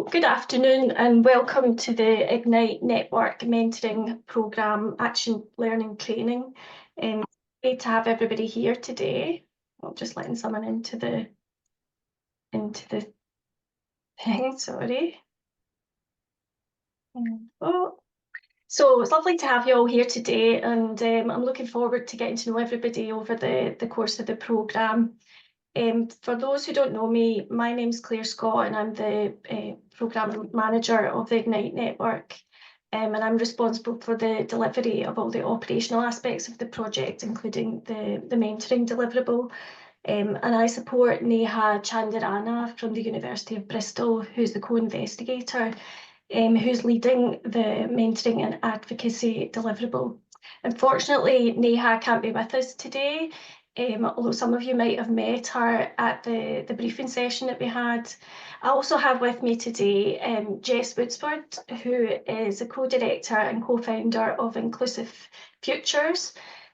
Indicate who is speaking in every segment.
Speaker 1: Good afternoon and welcome to the Ignite Network Mentoring Programme Action Learning Training. Great to have everybody here today. I'm just letting someone into the thing, sorry. So it's lovely to have you all here today, and I'm looking forward to getting to know everybody over the course of the programme. For those who don't know me, my name's Claire Scott and I'm the Programme Manager of the Ignite Network, and I'm responsible for the delivery of all the operational aspects of the project, including the mentoring deliverable. And I support Neha Chandarana from the University of Bristol, who's the co-investigator, who's leading the mentoring and advocacy deliverable. Unfortunately, Neha can't be with us today, although some of you might have met her at the briefing session that we had. I also have with me today Jess Woodsford, who is a co-director and co-founder of Inclusive Futures,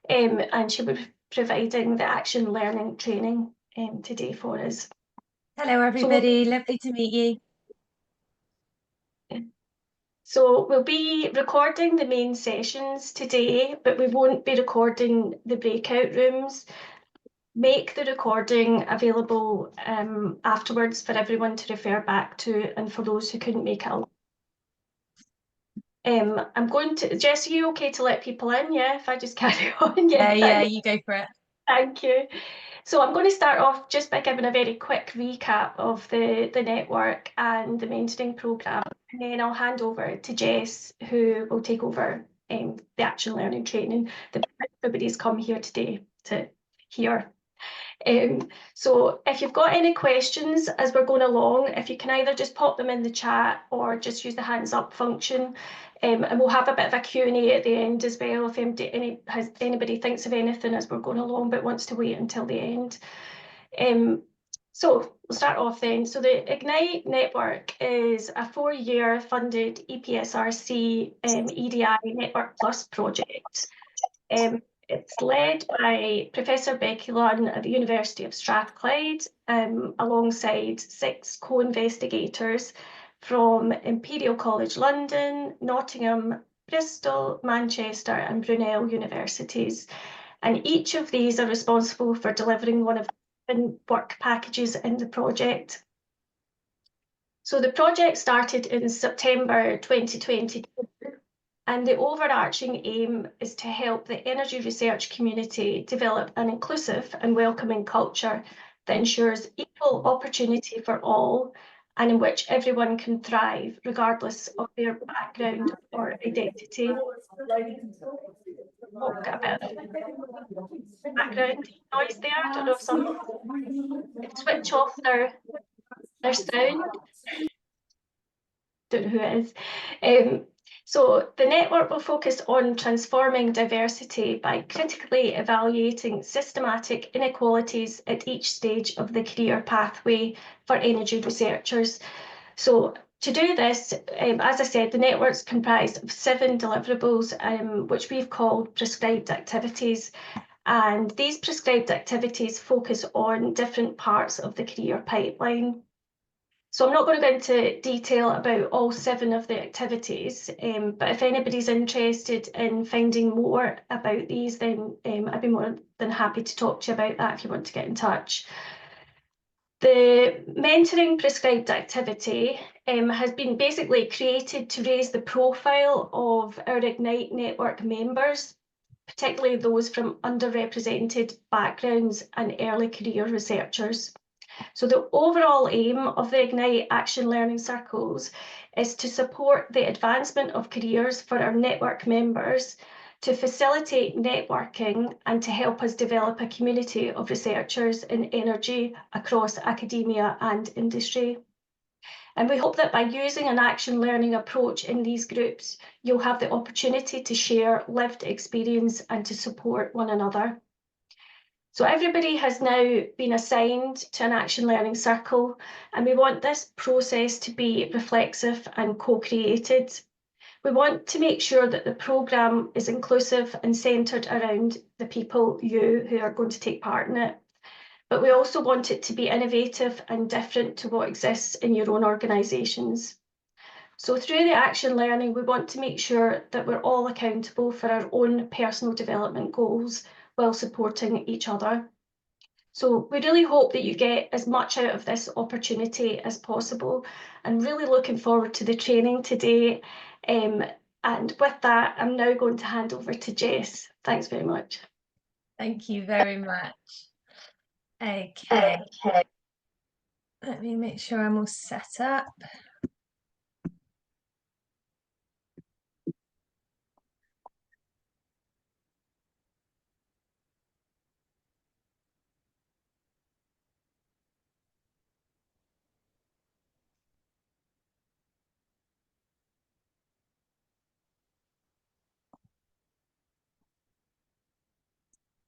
Speaker 1: and she will be providing the action learning training today for us.
Speaker 2: Hello everybody, lovely to meet you.
Speaker 1: So we'll be recording the main sessions today, but we won't be recording the breakout rooms. Make the recording available afterwards for everyone to refer back to, and for those who couldn't make it. I'm going to, Jess, are you okay to let people in? Yeah, if I just carry on.
Speaker 2: Yeah, you go for it.
Speaker 1: Thank you. So I'm going to start off just by giving a very quick recap of the network and the mentoring programme, and then I'll hand over to Jess, who will take over the action learning training that everybody's come here today to hear. So if you've got any questions as we're going along, if you can either just pop them in the chat or just use the hands up function, and we'll have a bit of a Q&A at the end as well if anybody thinks of anything as we're going along but wants to wait until the end. So we'll start off then. So the Ignite Network is a 4-year funded EPSRC EDI Network Plus project. It's led by Professor Becky Lunn at the University of Strathclyde, alongside 6 co-investigators from Imperial College London, Nottingham, Bristol, Manchester and Brunel universities. And each of these are responsible for delivering one of the work packages in the project. So the project started in September 2022. And the overarching aim is to help the energy research community develop an inclusive and welcoming culture that ensures equal opportunity for all and in which everyone can thrive regardless of their background or identity. Oh, got a bit of background noise there. I don't know if someone can switch off their sound. Don't know who it is. So the network will focus on transforming diversity by critically evaluating systematic inequalities at each stage of the career pathway for energy researchers. So to do this, as I said, the network's comprised of 7 deliverables, which we've called prescribed activities. And these prescribed activities focus on different parts of the career pipeline. So I'm not going to go into detail about all 7 of the activities, but if anybody's interested in finding more about these, then I'd be more than happy to talk to you about that if you want to get in touch. The mentoring prescribed activity has been basically created to raise the profile of our Ignite Network members, particularly those from underrepresented backgrounds and early career researchers. So the overall aim of the Ignite Action Learning Circles is to support the advancement of careers for our network members, to facilitate networking and to help us develop a community of researchers in energy across academia and industry. And we hope that by using an action learning approach in these groups, you'll have the opportunity to share lived experience and to support one another. So everybody has now been assigned to an action learning circle, and we want this process to be reflexive and co-created. We want to make sure that the programme is inclusive and centred around the people, you, who are going to take part in it. but we also want it to be innovative and different to what exists in your own organisations. So through the action learning, we want to make sure that we're all accountable for our own personal development goals while supporting each other. So we really hope that you get as much out of this opportunity as possible, and really looking forward to the training today. And with that, I'm now going to hand over to Jess. Thanks very much.
Speaker 2: Thank you very much. Okay. Let me make sure I'm all set up.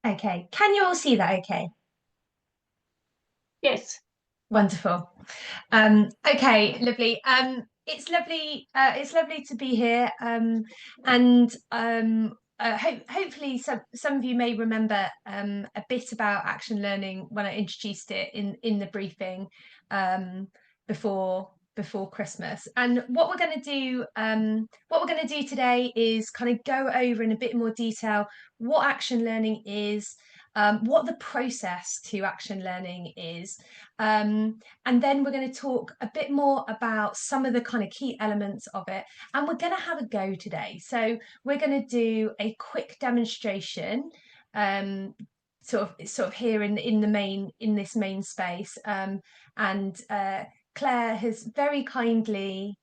Speaker 2: Okay, can you all see that okay?
Speaker 1: Yes.
Speaker 2: Wonderful. Okay, lovely. It's lovely to be here. And hopefully some of you may remember a bit about action learning when I introduced it in the briefing before Christmas. And what we're going to do today is kind of go over in a bit more detail what action learning is, what the process to action learning is, and then we're going to talk a bit more about some of the kind of key elements of it, and we're going to have a go today. So we're going to do a quick demonstration, sort of here in this main space, and Claire has very kindly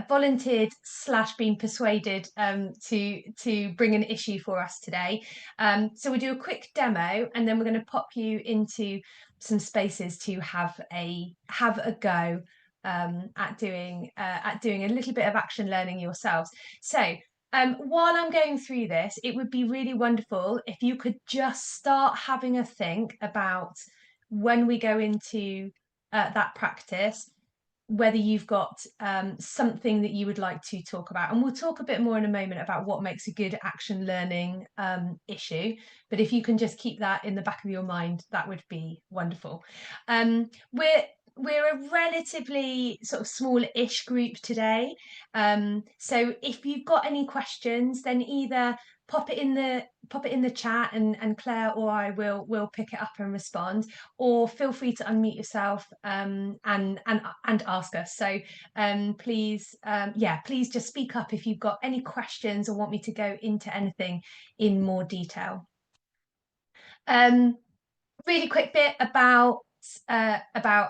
Speaker 2: volunteered / been persuaded to bring an issue for us today. So we'll do a quick demo, and then we're going to pop you into some spaces to have a go at doing a little bit of action learning yourselves. So while I'm going through this, it would be really wonderful if you could just start having a think about, when we go into that practice, whether you've got something that you would like to talk about. And we'll talk a bit more in a moment about what makes a good action learning issue. But if you can just keep that in the back of your mind, that would be wonderful. We're a relatively sort of small-ish group today. So if you've got any questions, then either pop it in the chat, and Claire or I will pick it up and respond, or feel free to unmute yourself and ask us. So please just speak up if you've got any questions or want me to go into anything in more detail. Really quick bit about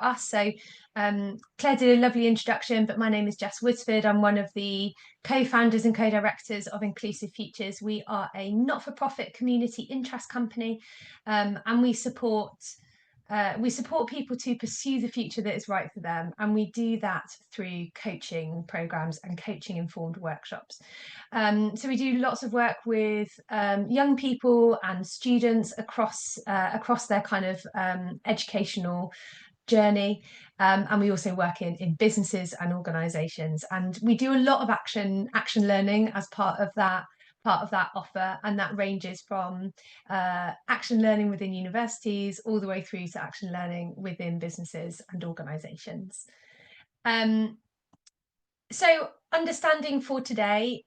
Speaker 2: us. So Claire did a lovely introduction, but my name is Jess Woodsford. I'm one of the co-founders and co-directors of Inclusive Futures. We are a not-for-profit community interest company, and we support people to pursue the future that is right for them, and we do that through coaching programs and coaching informed workshops. So we do lots of work with young people and students across their kind of educational journey, and we also work in businesses and organizations, and we do a lot of action learning as part of that offer, and that ranges from action learning within universities all the way through to action learning within businesses and organizations. So understanding for today,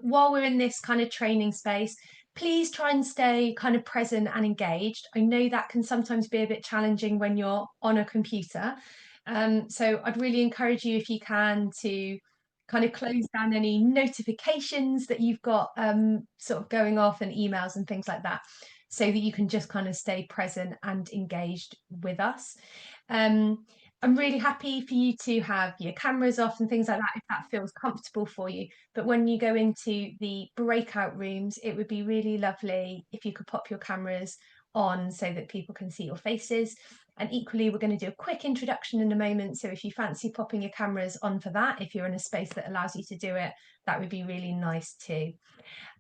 Speaker 2: while we're in this kind of training space, please try and stay kind of present and engaged. I know that can sometimes be a bit challenging when you're on a computer. So I'd really encourage you, if you can, to kind of close down any notifications that you've got sort of going off, and emails and things like that, so that you can just kind of stay present and engaged with us. I'm really happy for you to have your cameras off and things like that, if that feels comfortable for you. But when you go into the breakout rooms, it would be really lovely if you could pop your cameras on so that people can see your faces. And equally, we're going to do a quick introduction in a moment. So if you fancy popping your cameras on for that, if you're in a space that allows you to do it, that would be really nice too.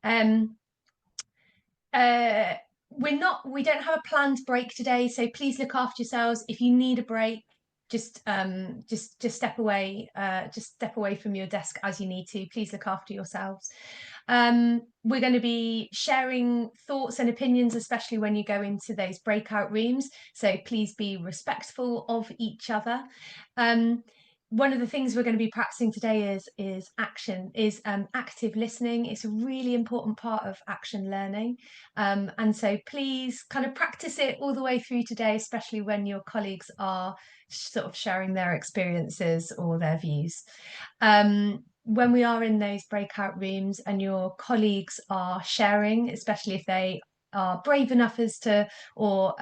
Speaker 2: We don't have a planned break today, so please look after yourselves. If you need a break, just step away, from your desk as you need to. Please look after yourselves. We're going to be sharing thoughts and opinions, especially when you go into those breakout rooms. So please be respectful of each other. One of the things we're going to be practicing today is active listening. It's a really important part of action learning. And so please kind of practice it all the way through today, especially when your colleagues are sort of sharing their experiences or their views. When we are in those breakout rooms and your colleagues are sharing, especially if they are brave enough as to, or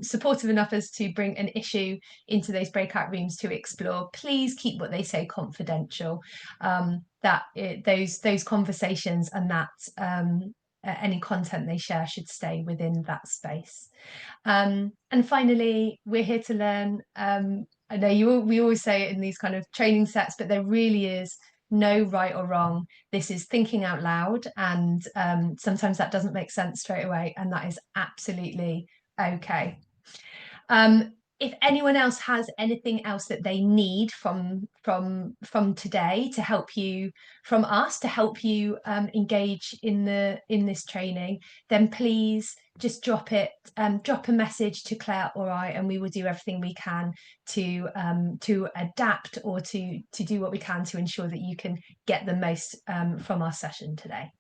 Speaker 2: supportive enough as to bring an issue into those breakout rooms to explore, please keep what they say confidential. Those conversations and that any content they share should stay within that space. And finally, we're here to learn. I know we always say it in these kind of training sets, but there really is no right or wrong. This is thinking out loud, and sometimes that doesn't make sense straight away, and that is absolutely okay. If anyone else has anything else that they need from today to help you, from us to help you engage in this training, then please just drop a message to Claire or I, and we will do everything we can to adapt or to do what we can to ensure that you can get the most from our session today.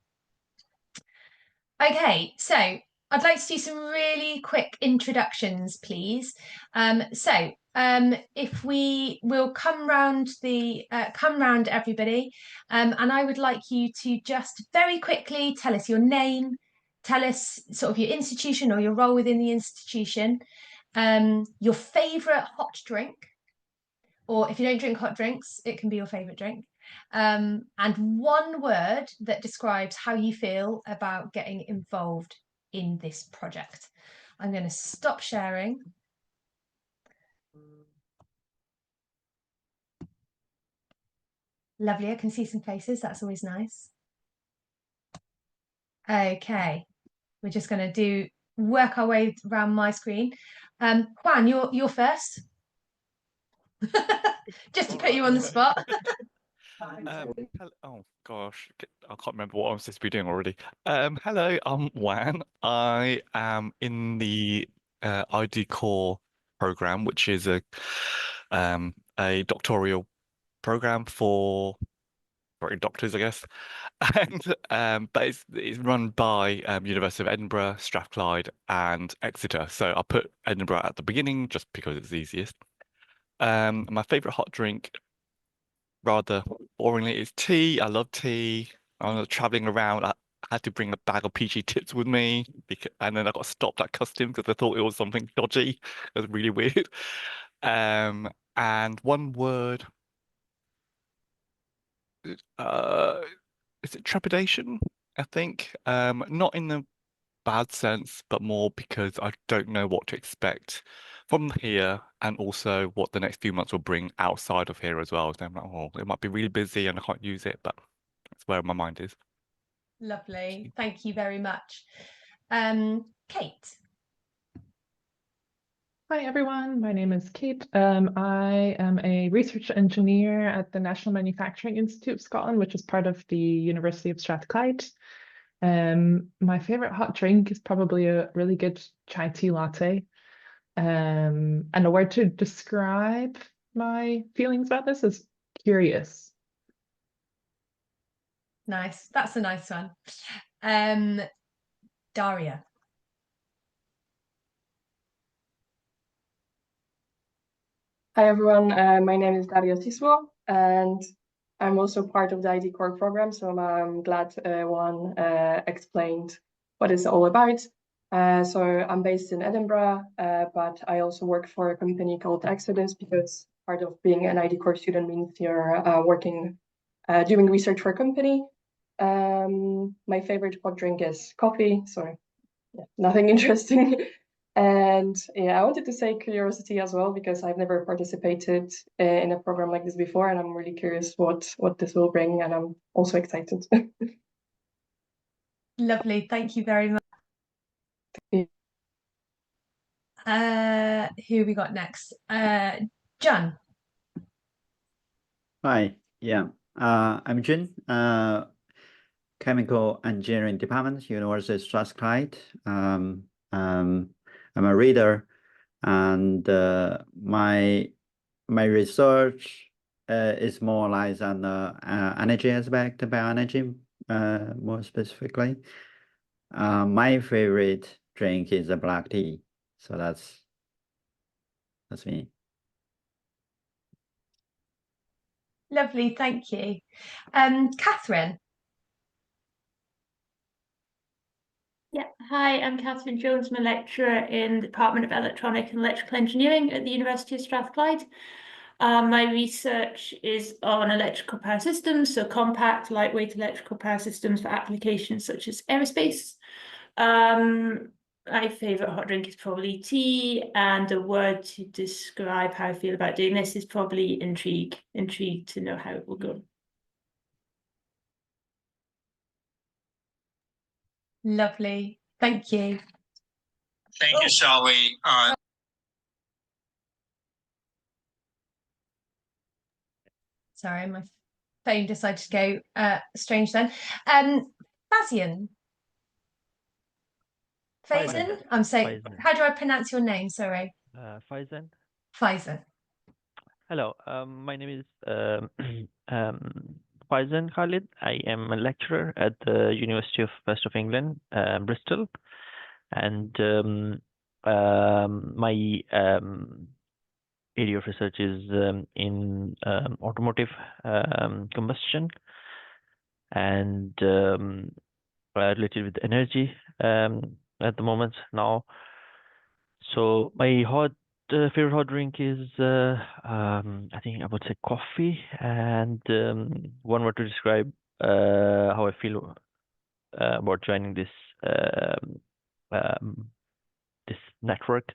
Speaker 2: Okay, so I'd like to do some really quick introductions, please. If we will come round everybody, and I would like you to just very quickly tell us your name, tell us sort of your institution or your role within the institution, your favourite hot drink, or if you don't drink hot drinks, it can be your favourite drink. And one word that describes how you feel about getting involved in this project. I'm going to stop sharing. Lovely, I can see some faces. That's always nice. Okay, we're just going to work our way around my screen. Juan, you're first. Just to put you on the spot.
Speaker 3: Oh gosh, I can't remember what I'm supposed to be doing already. Hello, I'm Wan. I am in the ID Core program, which is a doctoral program for doctors, I guess. And but it's run by University of Edinburgh, Strathclyde, and Exeter. So I put Edinburgh at the beginning just because it's easiest. My favorite hot drink, rather boringly, is tea. I love tea. I was traveling around. I had to bring a bag of PG tips with me, and then I got stopped at customs because I thought it was something dodgy. It was really weird. And one word, uh, is it trepidation? I think. Not in the bad sense, but more because I don't know what to expect from here, and also what the next few months will bring outside of here as well. So I'm like, oh, it might be really busy and I can't use it, but that's where my mind is.
Speaker 2: Lovely, thank you very much. Kate.
Speaker 4: Hi everyone, my name is Kate. I am a research engineer at the National Manufacturing Institute of Scotland, which is part of the University of Strathclyde. My favorite hot drink is probably a really good chai tea latte. And a word to describe my feelings about this is curious.
Speaker 2: Nice, that's a nice one. Daria.
Speaker 5: Hi everyone, my name is Daria Tismo, and I'm also part of the ID Core program, so I'm glad Juan explained what it's all about. So I'm based in Edinburgh, but I also work for a company called Exodus, because part of being an ID Core student means you're doing research for a company. My favorite hot drink is coffee, so yeah, nothing interesting. And yeah, I wanted to say curiosity as well, because I've never participated in a program like this before, and I'm really curious what this will bring, and I'm also excited.
Speaker 2: Lovely, thank you very much. Who have we got next? John.
Speaker 6: Hi, yeah, I'm Jun, Chemical Engineering Department, University of Strathclyde. I'm a reader, and my research is more like on the energy aspect, bioenergy, more specifically. My favorite drink is a black tea, so that's me.
Speaker 2: Lovely, thank you. Catherine.
Speaker 7: Yeah, hi, I'm Catherine Jones. I'm a lecturer in the Department of Electronic and Electrical Engineering at the University of Strathclyde. My research is on electrical power systems, so compact, lightweight electrical power systems for applications such as aerospace. My favourite hot drink is probably tea, and a word to describe how I feel about doing this is probably intrigue. Intrigued to know how it will go.
Speaker 2: Lovely, thank you.
Speaker 8: Thank you, Sally.
Speaker 2: Sorry, my phone decided to go strange then. Fazian. Faizan? I'm saying, how do I pronounce your name? Sorry.
Speaker 9: Faizan.
Speaker 2: Faizan.
Speaker 9: Hello, my name is Faizan Khalid. I am a lecturer at the University of West of England, Bristol, and my area of research is in automotive combustion and related with energy at the moment now. So my favorite hot drink is I think I would say coffee, and one word to describe how I feel about joining this this network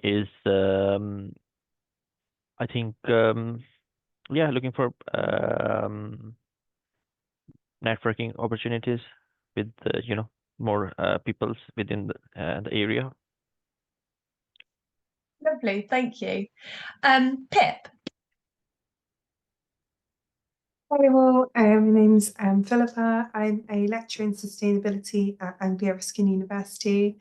Speaker 9: is I think yeah, looking for networking opportunities with you know, more peoples within the area.
Speaker 2: Lovely, thank you. Pip.
Speaker 10: Hi all, my name's Philippa. I'm a lecturer in sustainability at Anglia Ruskin University.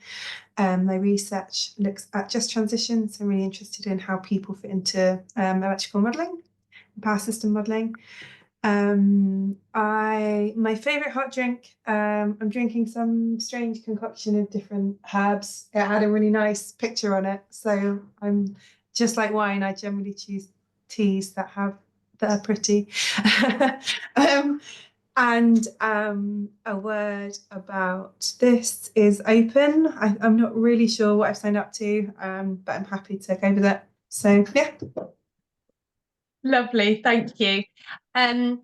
Speaker 10: My research looks at just transition, so I'm really interested in how people fit into electrical modelling, power system modelling. My favourite hot drink, I'm drinking some strange concoction of different herbs. It had a really nice picture on it, so I'm just like wine, I generally choose teas that are pretty. And a word about this is open. I'm not really sure what I've signed up to, but I'm happy to go with it. So yeah.
Speaker 2: Lovely, thank you. Xiao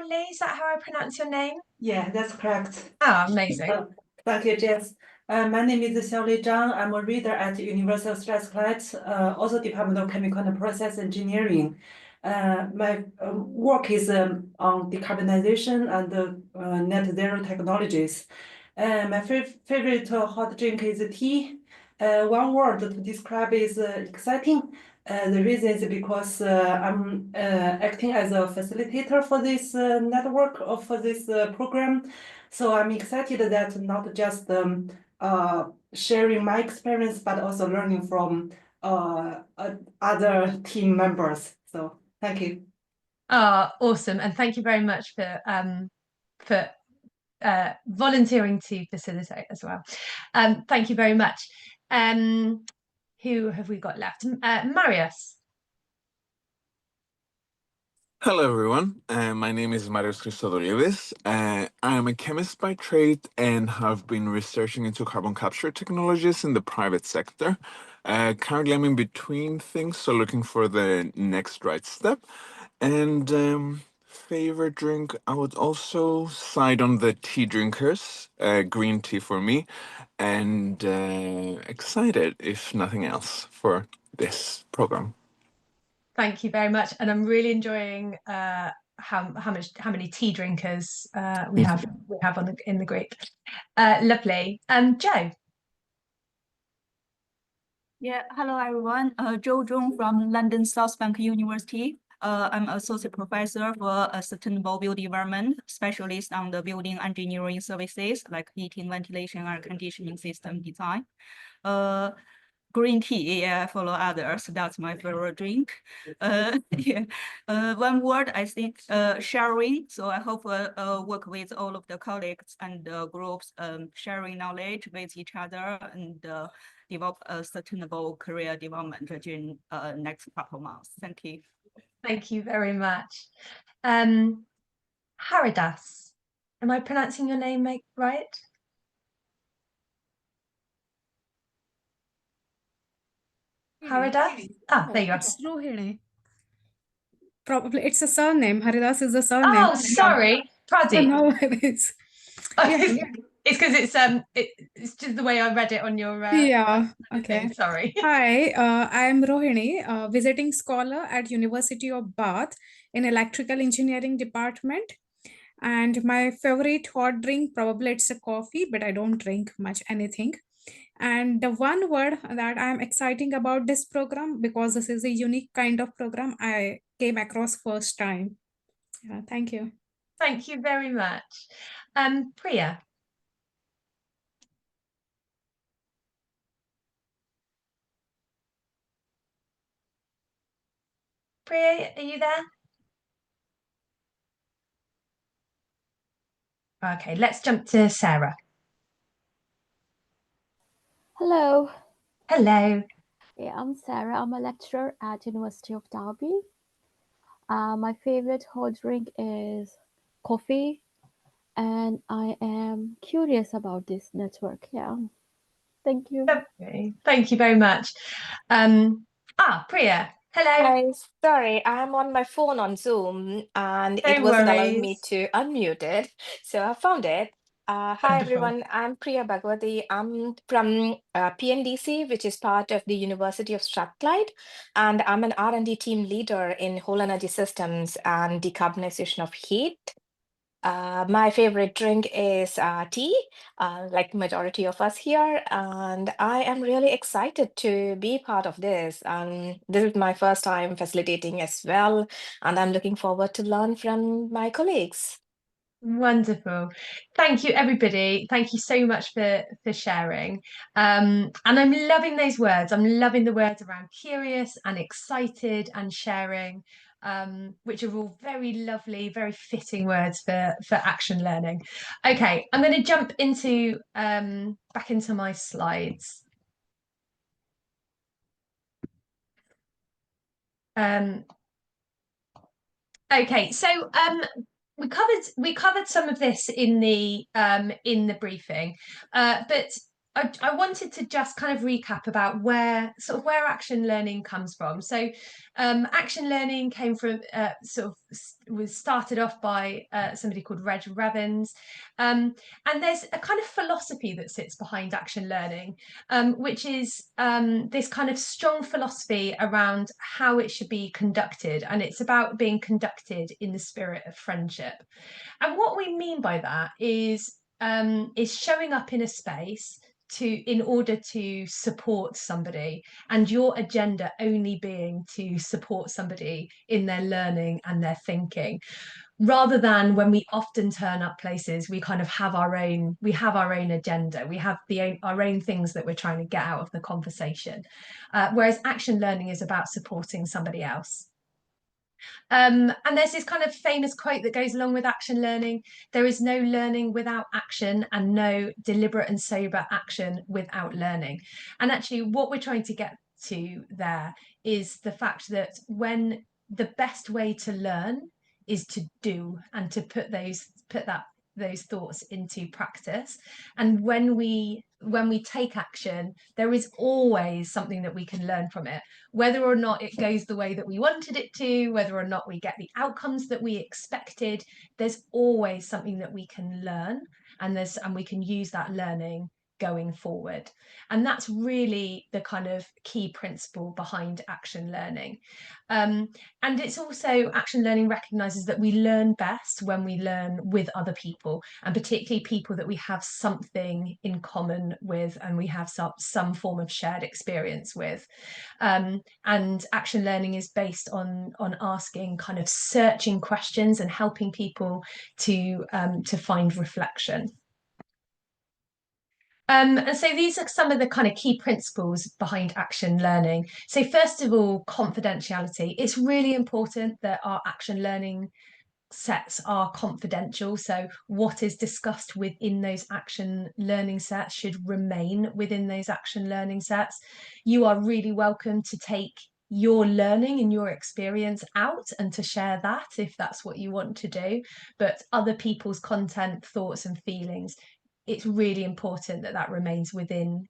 Speaker 2: Li, is that how I pronounce your name?
Speaker 11: Yeah, that's correct.
Speaker 2: Ah, amazing.
Speaker 11: Thank you, Jess. My name is Xiaoli Zhang. I'm a reader at the University of Strathclyde, also Department of Chemical and Process Engineering. My work is on decarbonization and net zero technologies. My favorite hot drink is tea. One word to describe is exciting. The reason is because I'm acting as a facilitator for this network or for this program. So I'm excited that not just sharing my experience, but also learning from other team members. So thank you.
Speaker 2: Awesome, and thank you very much for volunteering to facilitate as well. Thank you very much. Who have we got left? Marius.
Speaker 8: Hello, everyone. My name is Marius Christodoulides. I am a chemist by trade and have been researching into carbon capture technologies in the private sector. Currently, I'm in between things, so looking for the next right step. And favorite drink, I would also side on the tea drinkers, green tea for me, and excited, if nothing else, for this program.
Speaker 2: Thank you very much, and I'm really enjoying how many tea drinkers we have in the group. Lovely. Joe.
Speaker 12: Yeah, hello everyone. Zhou Zhong from London South Bank University. I'm associate professor for sustainable building development, specialist on the building engineering services like heating, ventilation, air conditioning system design. Green tea, yeah, follow others. That's my favorite drink. Yeah. One word, I think, sharing. So I hope work with all of the colleagues and groups, sharing knowledge with each other and develop a sustainable career development during next couple months. Thank you.
Speaker 2: Thank you very much. Haridas, am I pronouncing your name right? Haridas? Ah, there you are.
Speaker 13: It's Rohini. Probably it's a surname. Haridas is a surname.
Speaker 2: Oh, sorry, Pradeep.
Speaker 13: No, it is. Yeah,
Speaker 2: It's because it's just the way I read it on your
Speaker 13: yeah. Okay.
Speaker 2: thing. Sorry.
Speaker 13: Hi, I am Rohini, visiting scholar at University of Bath in electrical engineering department. And my favorite hot drink, probably it's a coffee, but I don't drink much anything. And the one word that I'm exciting about this program, because this is a unique kind of program I came across first time. Yeah, thank you.
Speaker 2: Thank you very much. Priya. Priya, are you there? Okay, let's jump to Sarah.
Speaker 14: Hello.
Speaker 2: Hello.
Speaker 14: Yeah, I'm Sarah. I'm a lecturer at University of Derby. My favorite hot drink is coffee, and I am curious about this network. Yeah, thank you.
Speaker 2: Okay, thank you very much. Priya. Hello.
Speaker 15: Hi, sorry, I'm on my phone on Zoom and it
Speaker 2: No
Speaker 15: wasn't allowing me
Speaker 2: worries.
Speaker 15: to unmute it. So I found it. Hi
Speaker 2: Wonderful.
Speaker 15: everyone, I'm Priya Bhagwati. I'm from PNDC, which is part of the University of Strathclyde, and I'm an R&D team leader in whole energy systems and decarbonization of heat. My favorite drink is tea, like majority of us here, and I am really excited to be part of this. This is my first time facilitating as well, and I'm looking forward to learn from my colleagues.
Speaker 2: Wonderful. Thank you, everybody. Thank you so much for sharing. And I'm loving those words. I'm loving the words around curious and excited and sharing, which are all very lovely, very fitting words for action learning. Okay, I'm going to jump into back into my slides. Okay, so we covered some of this in the briefing, but I wanted to just kind of recap about where action learning comes from. So action learning came from was started off by somebody called Reg Revens, and there's a kind of philosophy that sits behind action learning, which is this kind of strong philosophy around how it should be conducted, and it's about being conducted in the spirit of friendship. And what we mean by that is showing up in a space in order to support somebody, and your agenda only being to support somebody in their learning and their thinking, rather than when we often turn up places, we kind of have our own agenda, we have our own things that we're trying to get out of the conversation, whereas action learning is about supporting somebody else. And there's this kind of famous quote that goes along with action learning: there is no learning without action, and no deliberate and sober action without learning. And actually what we're trying to get to there is the fact that when the best way to learn is to do, and to put those thoughts into practice. And when we take action, there is always something that we can learn from it, whether or not it goes the way that we wanted it to, whether or not we get the outcomes that we expected. There's always something that we can learn, and we can use that learning going forward. And that's really the kind of key principle behind action learning. And it's also, action learning recognises that we learn best when we learn with other people, and particularly people that we have something in common with and we have some form of shared experience with. And action learning is based on asking kind of searching questions and helping people to find reflection. And so these are some of the kind of key principles behind action learning. So first of all, confidentiality. It's really important that our action learning sets are confidential. So what is discussed within those action learning sets should remain within those action learning sets. You are really welcome to take your learning and your experience out and to share that if that's what you want to do, but other people's content, thoughts and feelings, it's really important that that remains within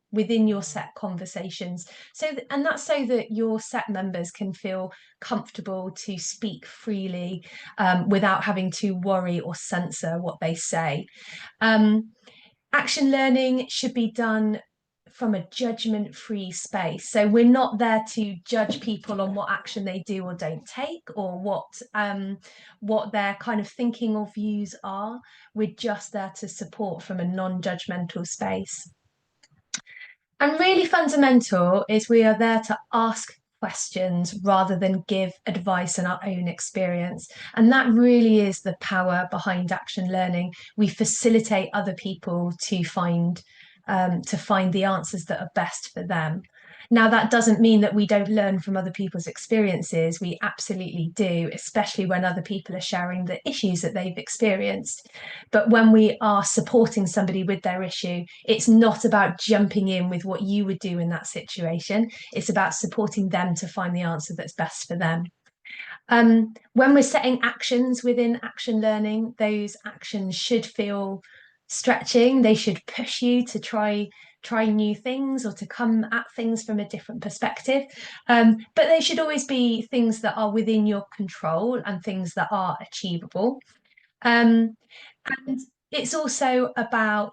Speaker 2: your set conversations. So and that's so that your set members can feel comfortable to speak freely without having to worry or censor what they say. Action learning should be done from a judgment-free space. So we're not there to judge people on what action they do or don't take, or what their kind of thinking or views are. We're just there to support from a non-judgmental space. And really fundamental is we are there to ask questions rather than give advice and our own experience. And that really is the power behind action learning. We facilitate other people to find the answers that are best for them. Now, that doesn't mean that we don't learn from other people's experiences. We absolutely do, especially when other people are sharing the issues that they've experienced. But when we are supporting somebody with their issue, it's not about jumping in with what you would do in that situation. It's about supporting them to find the answer that's best for them. When we're setting actions within action learning, those actions should feel stretching. They should push you to try new things or to come at things from a different perspective. But they should always be things that are within your control and things that are achievable. And it's also about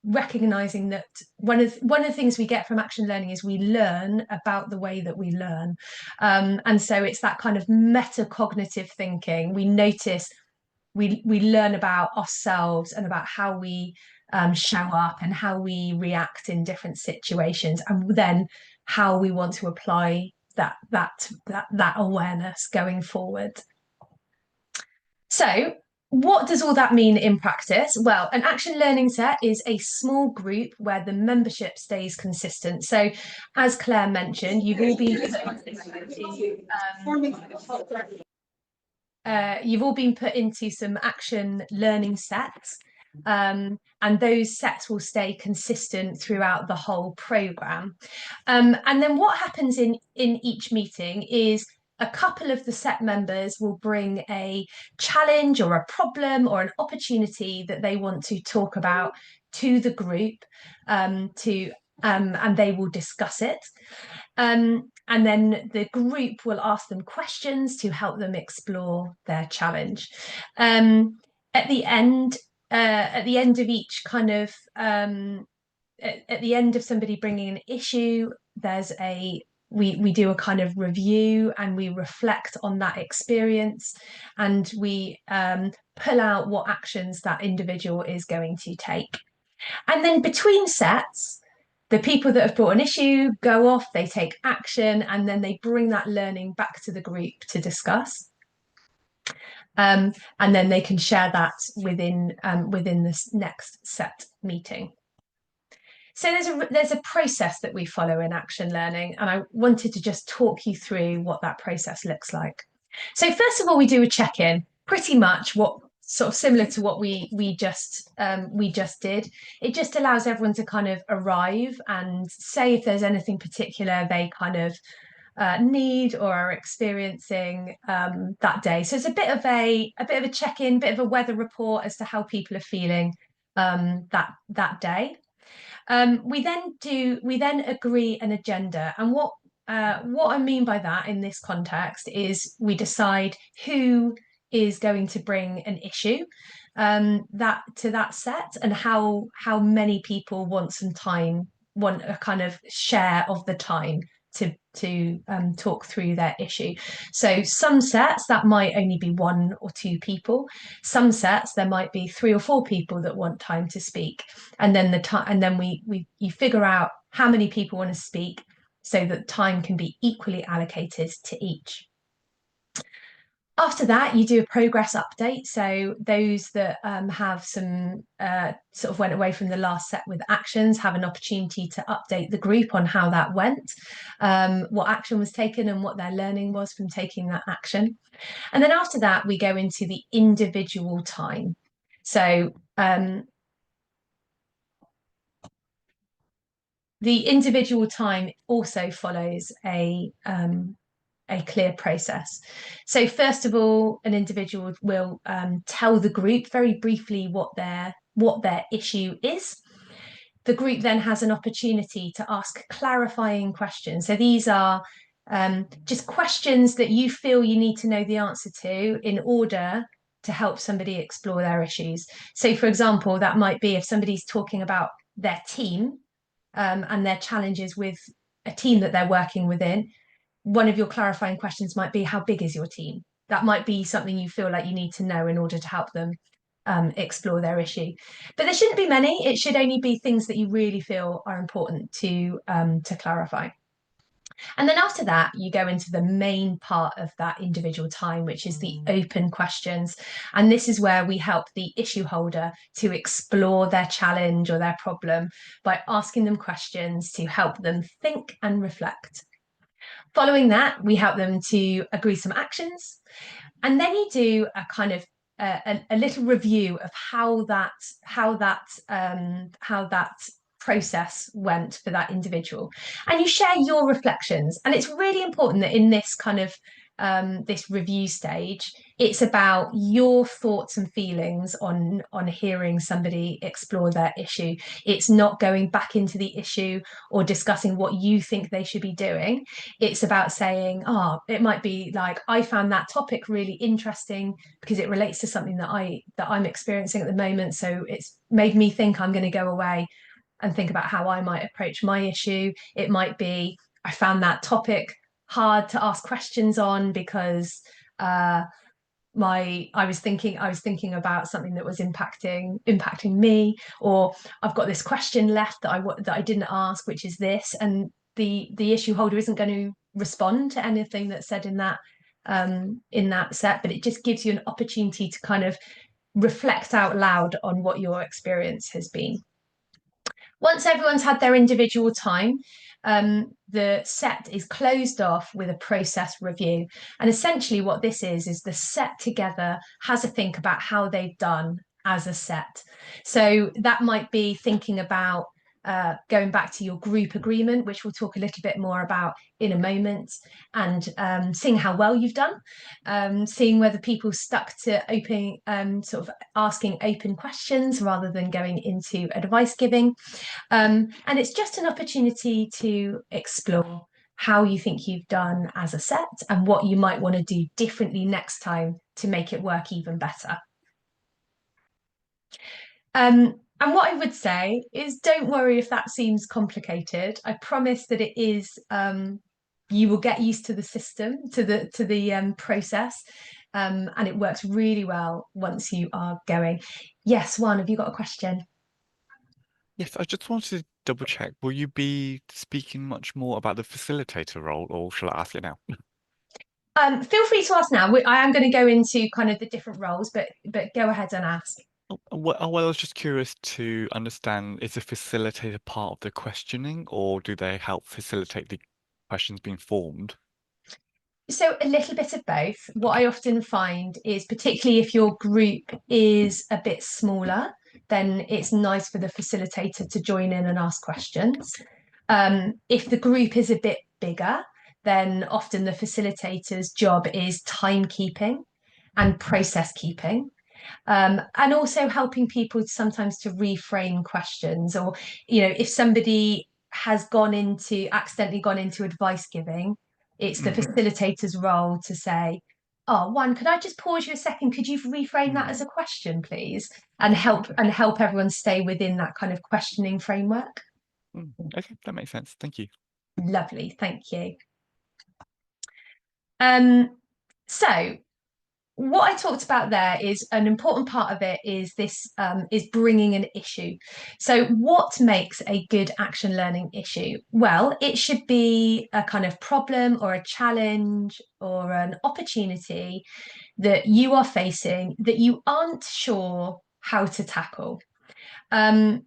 Speaker 2: recognizing that one of the things we get from action learning is we learn about the way that we learn. And so it's that kind of metacognitive thinking. We notice, we learn about ourselves and about how we show up and how we react in different situations, and then how we want to apply that awareness going forward. So what does all that mean in practice? Well, an action learning set is a small group where the membership stays consistent. So as Claire mentioned, you've all been put into some action learning sets, and those sets will stay consistent throughout the whole programme. And then what happens in each meeting is a couple of the set members will bring a challenge or a problem or an opportunity that they want to talk about to the group, and they will discuss it. And then the group will ask them questions to help them explore their challenge. At the end of each kind of at the end of somebody bringing an issue, we do a kind of review and we reflect on that experience, and we pull out what actions that individual is going to take. And then between sets, the people that have brought an issue go off, they take action, and then they bring that learning back to the group to discuss. And then they can share that within this next set meeting. So there's a process that we follow in action learning, and I wanted to just talk you through what that process looks like. So first of all, we do a check-in, pretty much what sort of similar to what we just did. It just allows everyone to kind of arrive and say if there's anything particular they kind of need or are experiencing that day. So it's a bit of a check-in, bit of a weather report as to how people are feeling that day. We then agree an agenda, and what I mean by that in this context is we decide who is going to bring an issue to that set, and how many people want a kind of share of the time to talk through their issue. So some sets that might only be 1 or 2 people. Some sets there might be 3 or 4 people that want time to speak, and then you figure out how many people want to speak so that time can be equally allocated to each. After that, you do a progress update. So those that have some sort of went away from the last set with actions have an opportunity to update the group on how that went, what action was taken and what their learning was from taking that action. And then after that, we go into the individual time. So the individual time also follows a clear process. So first of all, an individual will tell the group very briefly what their issue is. The group then has an opportunity to ask clarifying questions. So these are just questions that you feel you need to know the answer to in order to help somebody explore their issues. So for example, that might be if somebody's talking about their team and their challenges with a team that they're working within, one of your clarifying questions might be, how big is your team? That might be something you feel like you need to know in order to help them explore their issue. But there shouldn't be many. It should only be things that you really feel are important to clarify. And then after that, you go into the main part of that individual time, which is the open questions. And this is where we help the issue holder to explore their challenge or their problem by asking them questions to help them think and reflect. Following that, we help them to agree some actions, and then you do a kind of a little review of how that process went for that individual, and you share your reflections. And it's really important that in this kind of this review stage, it's about your thoughts and feelings on hearing somebody explore their issue. It's not going back into the issue or discussing what you think they should be doing. It's about saying, it might be like, I found that topic really interesting because it relates to something that I'm experiencing at the moment, so it's made me think I'm going to go away and think about how I might approach my issue. It might be, I found that topic hard to ask questions on because I was thinking about something that was impacting me, or I've got this question left that I didn't ask, which is this, and the issue holder isn't going to respond to anything that's said in that set, but it just gives you an opportunity to kind of reflect out loud on what your experience has been. Once everyone's had their individual time, the set is closed off with a process review. And essentially what this is the set together has a think about how they've done as a set. So that might be thinking about going back to your group agreement, which we'll talk a little bit more about in a moment, and seeing how well you've done, seeing whether people stuck to open, sort of asking open questions rather than going into advice giving. And it's just an opportunity to explore how you think you've done as a set and what you might want to do differently next time to make it work even better. And what I would say is, don't worry if that seems complicated. I promise that it is. You will get used to the system, to the process, and it works really well once you are going. Yes, Juan, have you got a question?
Speaker 3: Yes, I just wanted to double check. Will you be speaking much more about the facilitator role, or shall I ask it now?
Speaker 2: Feel free to ask now. I am going to go into kind of the different roles, but go ahead and ask.
Speaker 3: Well, I was just curious to understand, is the facilitator part of the questioning, or do they help facilitate the questions being formed?
Speaker 2: So a little bit of both. What I often find is, particularly if your group is a bit smaller, then it's nice for the facilitator to join in and ask questions. If the group is a bit bigger, then often the facilitator's job is timekeeping and process keeping. And also helping people sometimes to reframe questions, or if somebody has accidentally gone into advice giving, it's the facilitator's role to say, One, could I just pause you a second? Could you reframe that as a question, please, and help everyone stay within that kind of questioning framework?
Speaker 3: Okay, that makes sense. Thank you.
Speaker 2: Lovely, thank you. So what I talked about there is an important part of it is this is bringing an issue. So what makes a good action learning issue? Well, it should be a kind of problem or a challenge or an opportunity that you are facing that you aren't sure how to tackle. The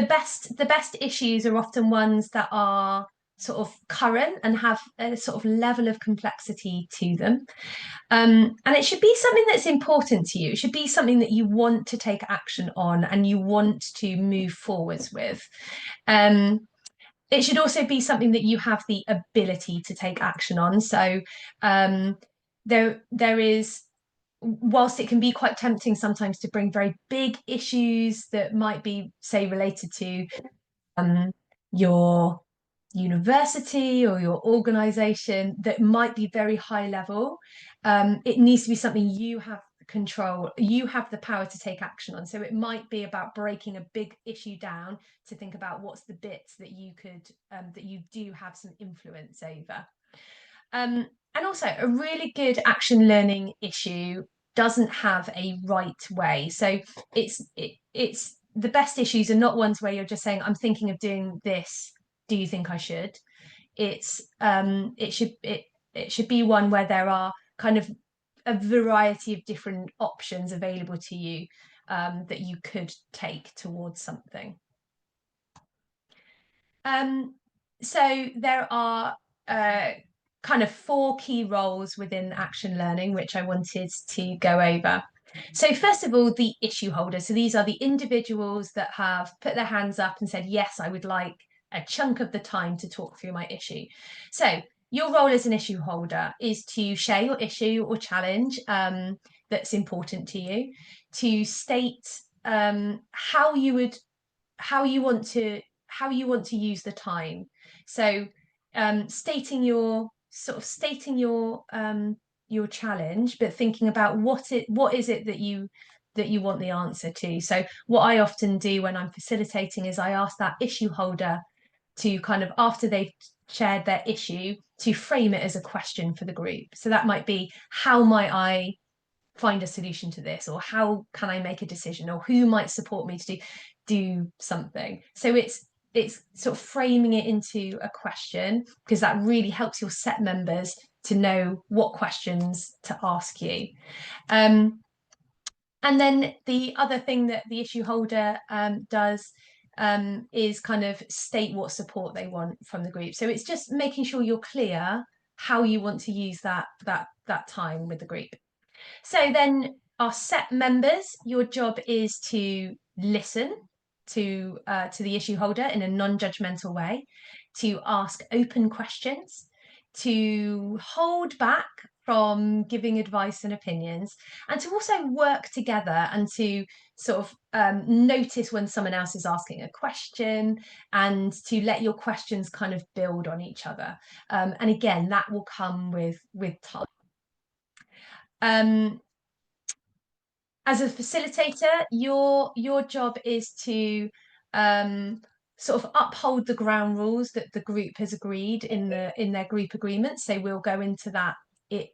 Speaker 2: best issues are often ones that are sort of current and have a sort of level of complexity to them. And it should be something that's important to you. It should be something that you want to take action on and you want to move forwards with. It should also be something that you have the ability to take action on. So there is, whilst it can be quite tempting sometimes to bring very big issues that might be, say, related to your university or your organization that might be very high level, it needs to be something you have control, you have the power to take action on. So it might be about breaking a big issue down to think about what's the bits that you could that you do have some influence over. And also a really good action learning issue doesn't have a right way. So it's the best issues are not ones where you're just saying, I'm thinking of doing this, do you think I should? It should be one where there are kind of a variety of different options available to you that you could take towards something. So there are kind of 4 key roles within action learning, which I wanted to go over. So first of all, the issue holder. So these are the individuals that have put their hands up and said, yes, I would like a chunk of the time to talk through my issue. So your role as an issue holder is to share your issue or challenge that's important to you, to state how you want to use the time. So stating your challenge, but thinking about what is it that you want the answer to. So what I often do when I'm facilitating is I ask that issue holder to kind of, after they've shared their issue, to frame it as a question for the group. So that might be, how might I find a solution to this, or how can I make a decision, or who might support me to do something. So it's sort of framing it into a question, because that really helps your set members to know what questions to ask you. And then the other thing that the issue holder does is kind of state what support they want from the group. So it's just making sure you're clear how you want to use that time with the group. So then our set members, your job is to listen to the issue holder in a non-judgmental way, to ask open questions, to hold back from giving advice and opinions, and to also work together and to sort of notice when someone else is asking a question, and to let your questions kind of build on each other. And again, that will come with time. As a facilitator, your job is to sort of uphold the ground rules that the group has agreed in their group agreement. So we'll go into that.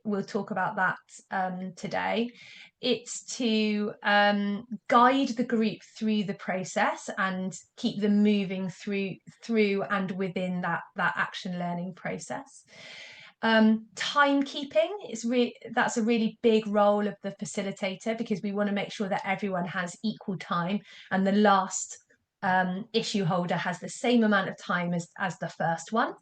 Speaker 2: We'll talk about that today. It's to guide the group through the process and keep them moving through and within that action learning process. Timekeeping that's a really big role of the facilitator, because we want to make sure that everyone has equal time, and the last issue holder has the same amount of time as the first one.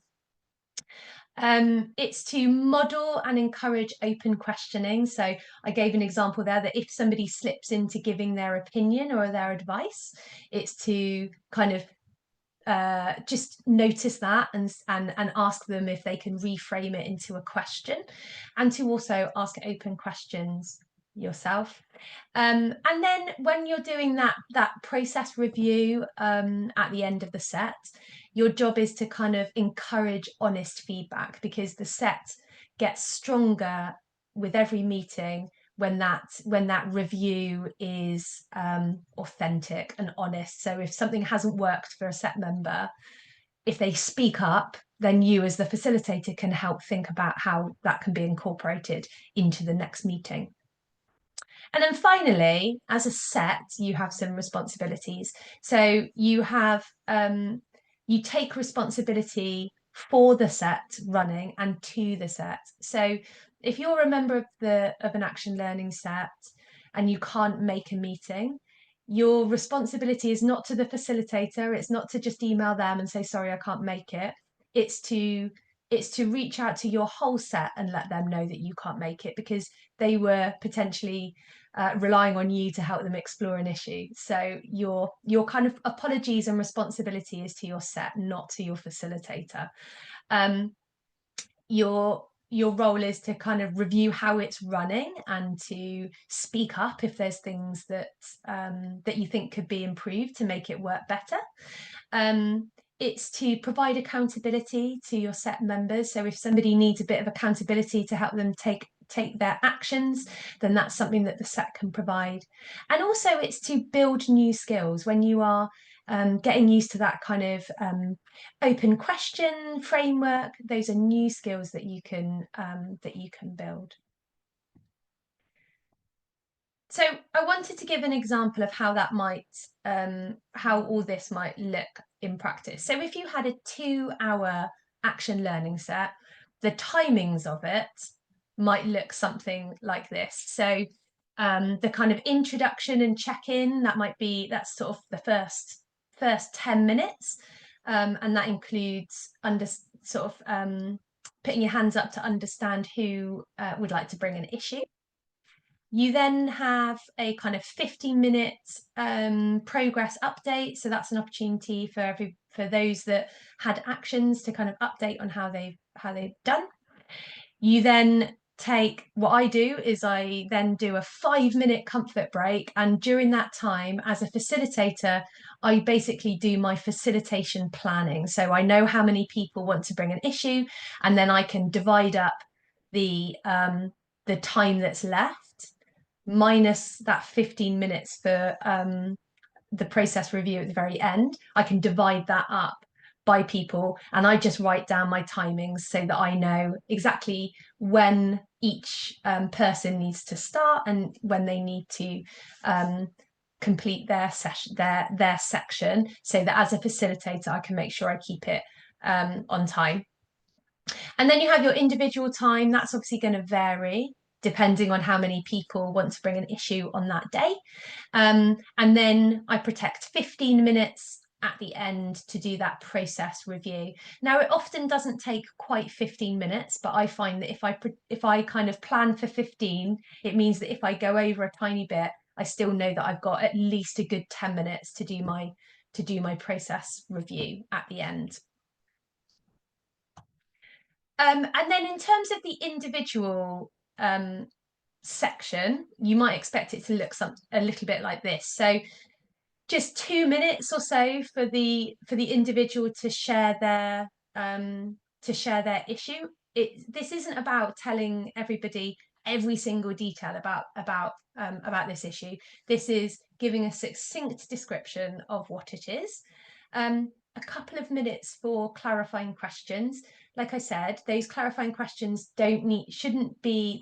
Speaker 2: It's to model and encourage open questioning. So I gave an example there that if somebody slips into giving their opinion or their advice, it's to kind of just notice that and ask them if they can reframe it into a question, and to also ask open questions yourself. And then when you're doing that process review at the end of the set, your job is to kind of encourage honest feedback, because the set gets stronger meeting when that review is authentic and honest. So if something hasn't worked for a set member, if they speak up, then you as the facilitator can help think about how that can be incorporated into the next meeting. And then finally, as a set, you have some responsibilities. So you have you take responsibility for the set running and to the set. So if you're a member of an action learning set and you can't make a meeting, your responsibility is not to the facilitator. It's not to just email them and say, sorry, I can't make it. It's to reach out to your whole set and let them know that you can't make it because they were potentially relying on you to help them explore an issue. So your kind of apologies and responsibility is to your set, not to your facilitator. Your role is to kind of review how it's running and to speak up if there's things that that you think could be improved to make it work better. It's to provide accountability to your set members. So if somebody needs a bit of accountability to help them take their actions, then that's something that the set can provide. And also it's to build new skills when you are getting used to that kind of open question framework. Those are new skills that you can build. So I wanted to give an example of how that might, how all this might look in practice. So if you had a 2-hour action learning set, the timings of it might look something like this. So the kind of introduction and check-in, that's sort of the first 10 minutes. And that includes putting your hands up to understand who would like to bring an issue. You then have a kind of 15-minute progress update. So that's an opportunity for those that had actions to kind of update on how they've done. You then what I do is I then do a 5-minute comfort break. And during that time, as a facilitator, I basically do my facilitation planning. So I know how many people want to bring an issue, and then I can divide up the time that's left, minus that 15 minutes for the process review at the very end. I can divide that up by people, and I just write down my timings so that I know exactly when each person needs to start and when they need to complete their session, their section, so that as a facilitator I can make sure I keep it on time. And then you have your individual time. That's obviously going to vary depending on how many people want to bring an issue on that day. And then I protect 15 minutes at the end to do that process review. Now, it often doesn't take quite 15 minutes, but I find that if I kind of plan for 15, it means that if I go over a tiny bit, I still know that I've got at least a good 10 minutes to do my process review at the end. And then in terms of the individual section, you might expect it to look a little bit like this. So just 2 minutes or so for the individual to share their issue. This isn't about telling everybody every single detail about this issue. This is giving a succinct description of what it is. A couple of minutes for clarifying questions. Like I said, those clarifying questions shouldn't be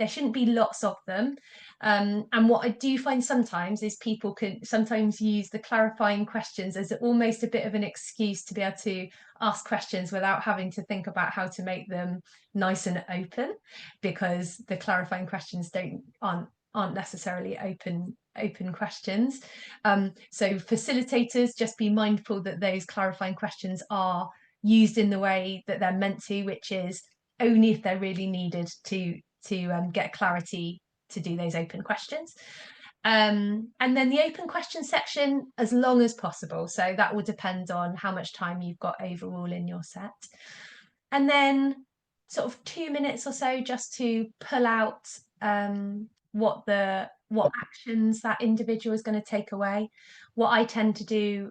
Speaker 2: lots of them. And what I do find sometimes is people can sometimes use the clarifying questions as almost a bit of an excuse to be able to ask questions without having to think about how to make them nice and open, because the clarifying questions aren't necessarily open questions. So facilitators, just be mindful that those clarifying questions are used in the way that they're meant to, which is only if they're really needed to get clarity to do those open questions. And then the open question section, as long as possible. So that will depend on how much time you've got overall in your set. And then sort of 2 minutes or so just to pull out what actions that individual is going to take away. What I tend to do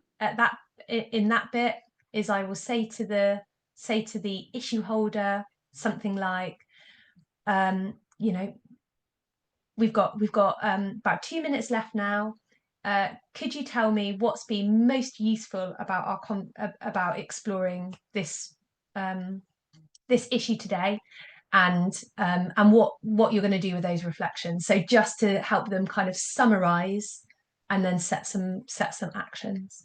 Speaker 2: in that bit is I will say to the issue holder something like, we've got about 2 minutes left now. Could you tell me what's been most useful about about exploring this this issue today, and what you're going to do with those reflections? So just to help them kind of summarize and then set some actions.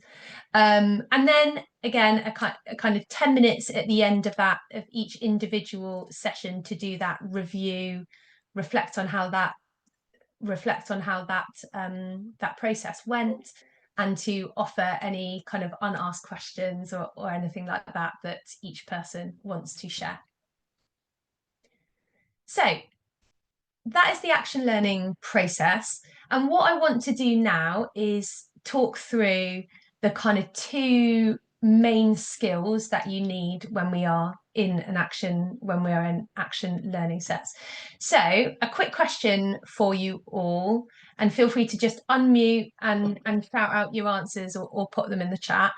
Speaker 2: And then again, a kind of 10 minutes at the end of that, of each individual session, to do that review, reflect on how that that process went, and to offer any kind of unasked questions or anything like that that each person wants to share. So that is the action learning process. And what I want to do now is talk through the kind of 2 main skills that you need when we are in action learning sets. So a quick question for you all, and feel free to just unmute and shout out your answers or put them in the chat.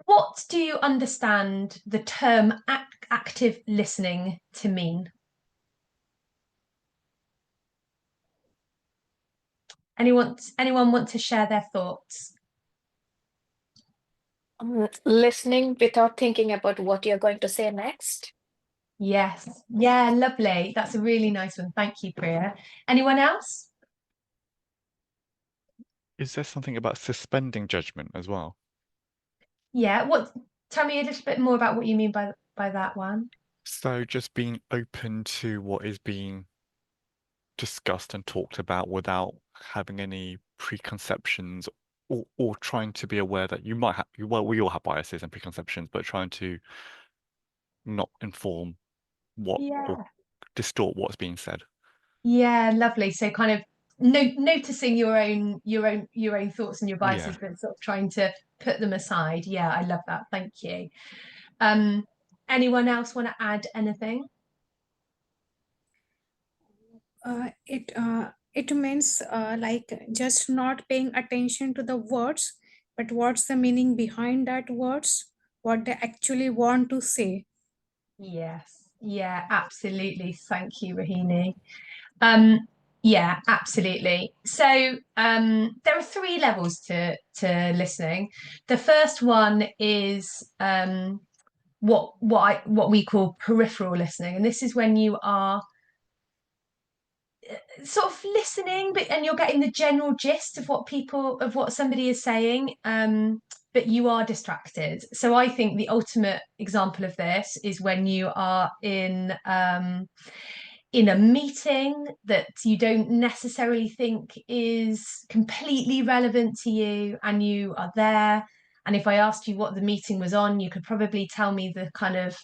Speaker 2: What do you understand the term active listening to mean? Anyone want to share their thoughts?
Speaker 15: Listening without thinking about what you're going to say next.
Speaker 2: Yes. Yeah, lovely. That's a really nice one. Thank you, Priya. Anyone else?
Speaker 3: Is there something about suspending judgment as well?
Speaker 2: Yeah. Tell me a little bit more about what you mean by that one.
Speaker 3: So just being open to what is being discussed and talked about without having any preconceptions, or trying to be aware that you might have, well, we all have biases and preconceptions, but trying to not inform what or distort what's being said.
Speaker 2: Yeah, lovely. So kind of noticing your own thoughts and your biases, but sort of trying to put them aside. Yeah, I love that. Thank you. Anyone else want to add anything?
Speaker 13: It means like just not paying attention to the words, but what's the meaning behind that words, what they actually want to say.
Speaker 2: Yes, yeah, absolutely. Thank you, Rahini. Yeah, absolutely. So there are 3 levels to listening. The first one is what we call peripheral listening, and this is when you are sort of listening, and you're getting the general gist of what somebody is saying, but you are distracted. So I think the ultimate example of this is when you are in a meeting that you don't necessarily think is completely relevant to you, and you are there, and if I asked you what the meeting was on, you could probably tell me the kind of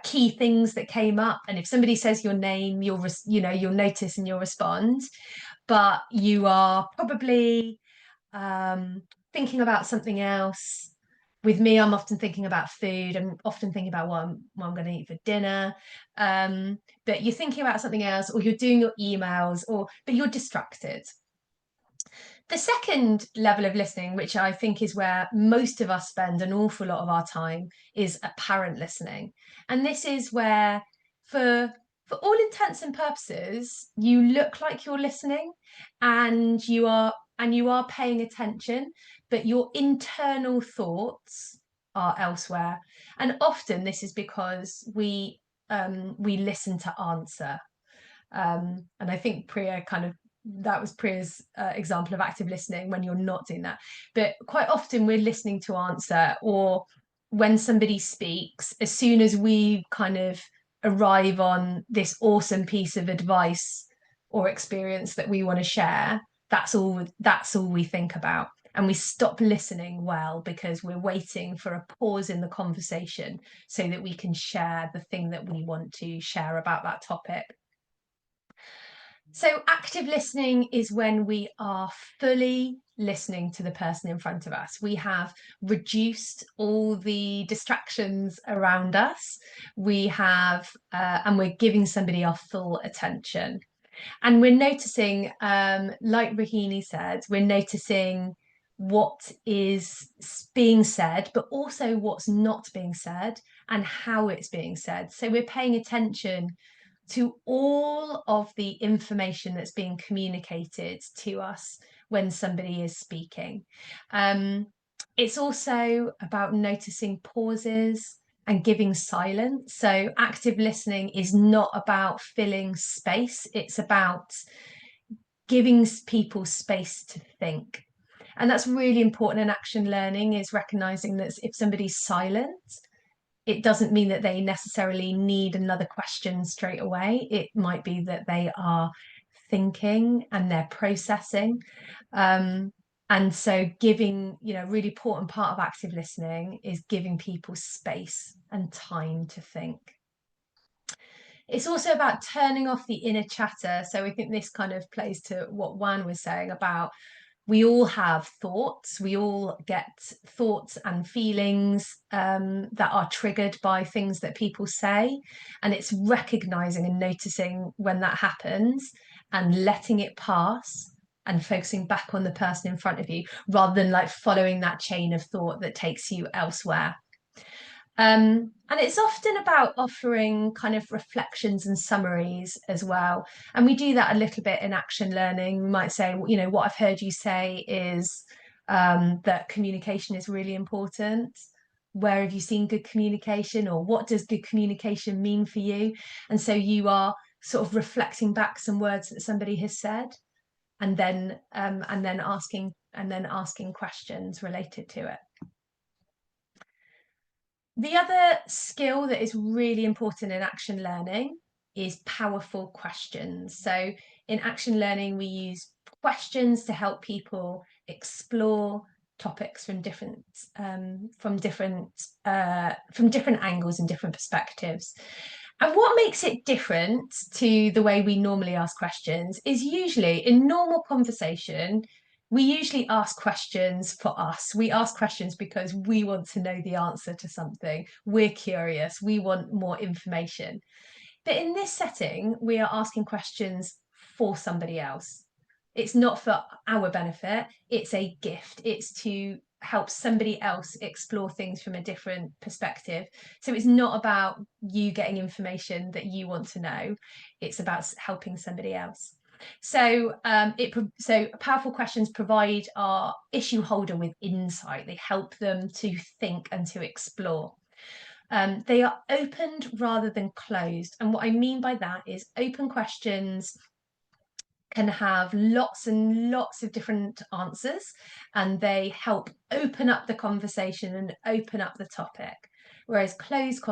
Speaker 2: key things that came up, and if somebody says your name, you'll notice and you'll respond, but you are probably thinking about something else. With me, I'm often thinking about food. I'm often thinking about what I'm going to eat for dinner, but you're thinking about something else, or you're doing your emails, but you're distracted. The second level of listening, which I think is where most of us spend an awful lot of our time, is apparent listening. And this is where, for all intents and purposes, you look like you're listening, and you are paying attention, but your internal thoughts are elsewhere. And often this is because we listen to answer. And I think Priya that was Priya's example of active listening, when you're not doing that. But quite often we're listening to answer, or when somebody speaks, as soon as we kind of arrive on this awesome piece of advice or experience that we want to share, that's all we think about. And we stop listening well because we're waiting for a pause in the conversation so that we can share the thing that we want to share about that topic. So active listening is when we are fully listening to the person in front of us. We have reduced all the distractions around us. We have, and we're giving somebody our full attention. And we're noticing, like Rahini said, we're noticing what is being said, but also what's not being said and how it's being said. So we're paying attention to all of the information that's being communicated to us when somebody is speaking. It's also about noticing pauses and giving silence. So active listening is not about filling space, it's about giving people space to think. And that's really important in action learning, is recognizing that if somebody's silent, it doesn't mean that they necessarily need another question straight away. It might be that they are thinking and they're processing. And so giving, a really important part of active listening is giving people space and time to think. It's also about turning off the inner chatter. So I think this kind of plays to what Juan was saying about, we all have thoughts, we all get thoughts and feelings that are triggered by things that people say. And it's recognizing and noticing when that happens and letting it pass and focusing back on the person in front of you, rather than like following that chain of thought that takes you elsewhere. And it's often about offering kind of reflections and summaries as well. And we do that a little bit in action learning. We might say, what I've heard you say is that communication is really important. Where have you seen good communication, or what does good communication mean for you? And so you are sort of reflecting back some words that somebody has said, and then asking questions related to it. The other skill that is really important in action learning is powerful questions. So in action learning, we use questions to help people explore topics from different angles and different perspectives. And what makes it different to the way we normally ask questions is, usually in normal conversation, we usually ask questions for us. We ask questions because we want to know the answer to something. We're curious. We want more information. But in this setting, we are asking questions for somebody else. It's not for our benefit. It's a gift. It's to help somebody else explore things from a different perspective. So it's not about you getting information that you want to know. It's about helping somebody else. So powerful questions provide our issue holder with insight. They help them to think and to explore. They are opened rather than closed. And what I mean by that is, open questions can have lots and lots of different answers, and they help open up the conversation and open up the topic. Whereas closed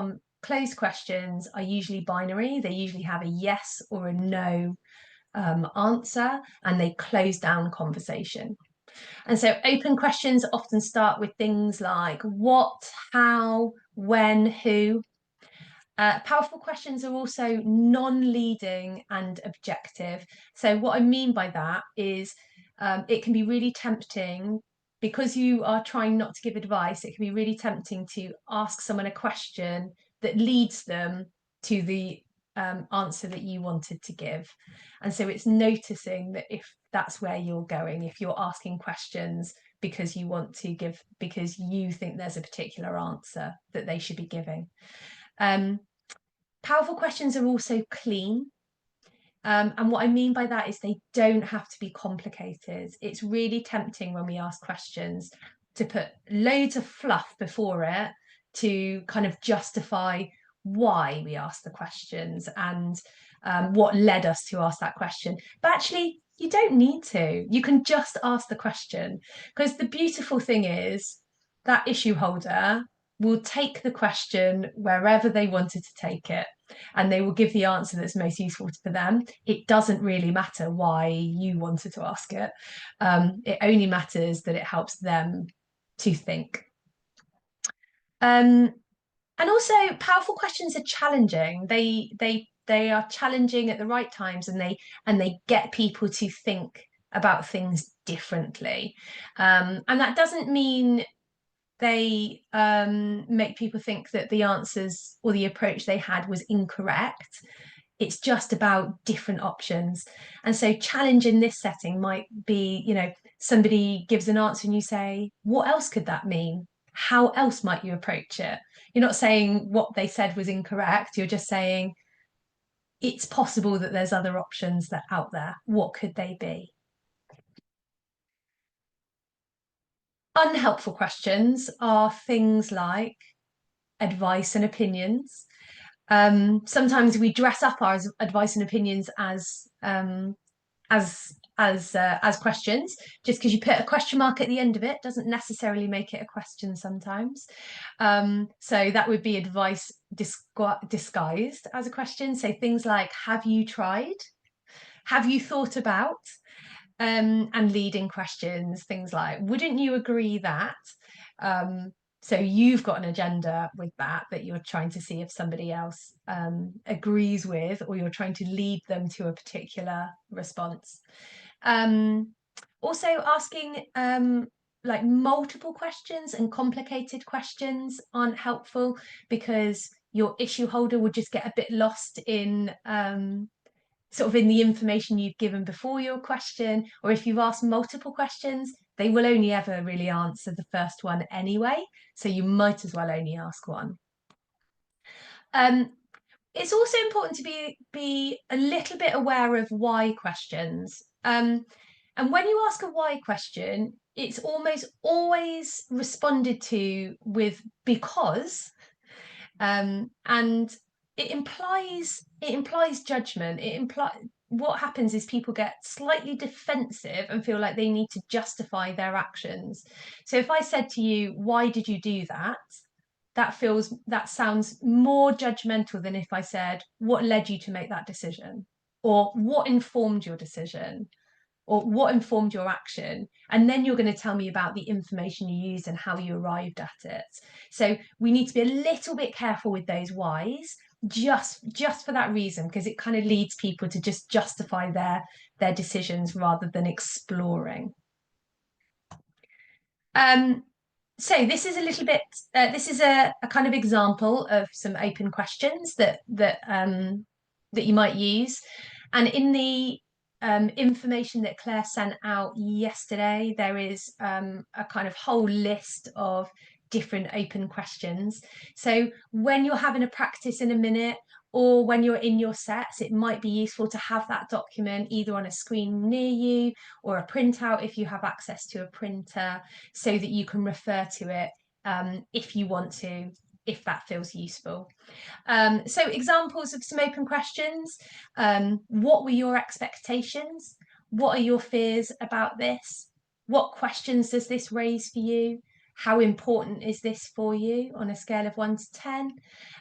Speaker 2: questions are usually binary. They usually have a yes or a no answer, and they close down conversation. And so open questions often start with things like what, how, when, who. Powerful questions are also non-leading and objective. So what I mean by that is it can be really tempting, because you are trying not to give advice, it can be really tempting to ask someone a question that leads them to the answer that you wanted to give. And so it's noticing that if that's where you're going, if you're asking questions because you want to give, because you think there's a particular answer that they should be giving. Powerful questions are also clean. And what I mean by that is they don't have to be complicated. It's really tempting when we ask questions to put loads of fluff before it to kind of justify why we ask the questions and what led us to ask that question. But actually, you don't need to. You can just ask the question, because the beautiful thing is that issue holder will take the question wherever they wanted to take it, and they will give the answer that's most useful for them. It doesn't really matter why you wanted to ask it. It only matters that it helps them to think. And also, powerful questions are challenging. They are challenging at the right times, and they get people to think about things differently. And that doesn't mean they make people think that the answers or the approach they had was incorrect. It's just about different options. And so challenge in this setting might be, somebody gives an answer and you say, what else could that mean? How else might you approach it? You're not saying what they said was incorrect. You're just saying, it's possible that there's other options that are out there. What could they be? Unhelpful questions are things like advice and opinions. Sometimes we dress up our advice and opinions as questions. Just because you put a question mark at the end of it doesn't necessarily make it a question sometimes. So that would be advice disguised as a question. So things like, have you tried? Have you thought about? And leading questions, things like, wouldn't you agree that? So you've got an agenda with that you're trying to see if somebody else agrees with, or you're trying to lead them to a particular response. Also asking like multiple questions and complicated questions aren't helpful, because your issue holder would just get a bit lost in sort of in the information you've given before your question. Or if you've asked multiple questions, they will only ever really answer the first one anyway, so you might as well only ask one. It's also important to be a little bit aware of why questions. And when you ask a why question, it's almost always responded to with because, and it implies judgment. What happens is people get slightly defensive and feel like they need to justify their actions. So if I said to you, why did you do that? That sounds more judgmental than if I said, what led you to make that decision? Or what informed your decision? Or what informed your action? And then you're going to tell me about the information you used and how you arrived at it. So we need to be a little bit careful with those whys, just for that reason, because it kind of leads people to just justify their decisions rather than exploring. So this is a little bit, this is a kind of example of some open questions that you might use. And in the information that Claire sent out yesterday, there is a kind of whole list of different open questions. So when you're having a practice in a minute, or when you're in your sets, it might be useful to have that document either on a screen near you or a printout if you have access to a printer, so that you can refer to it if you want to, if that feels useful. So examples of some open questions. What were your expectations? What are your fears about this? What questions does this raise for you? How important is this for you on a scale of 1 to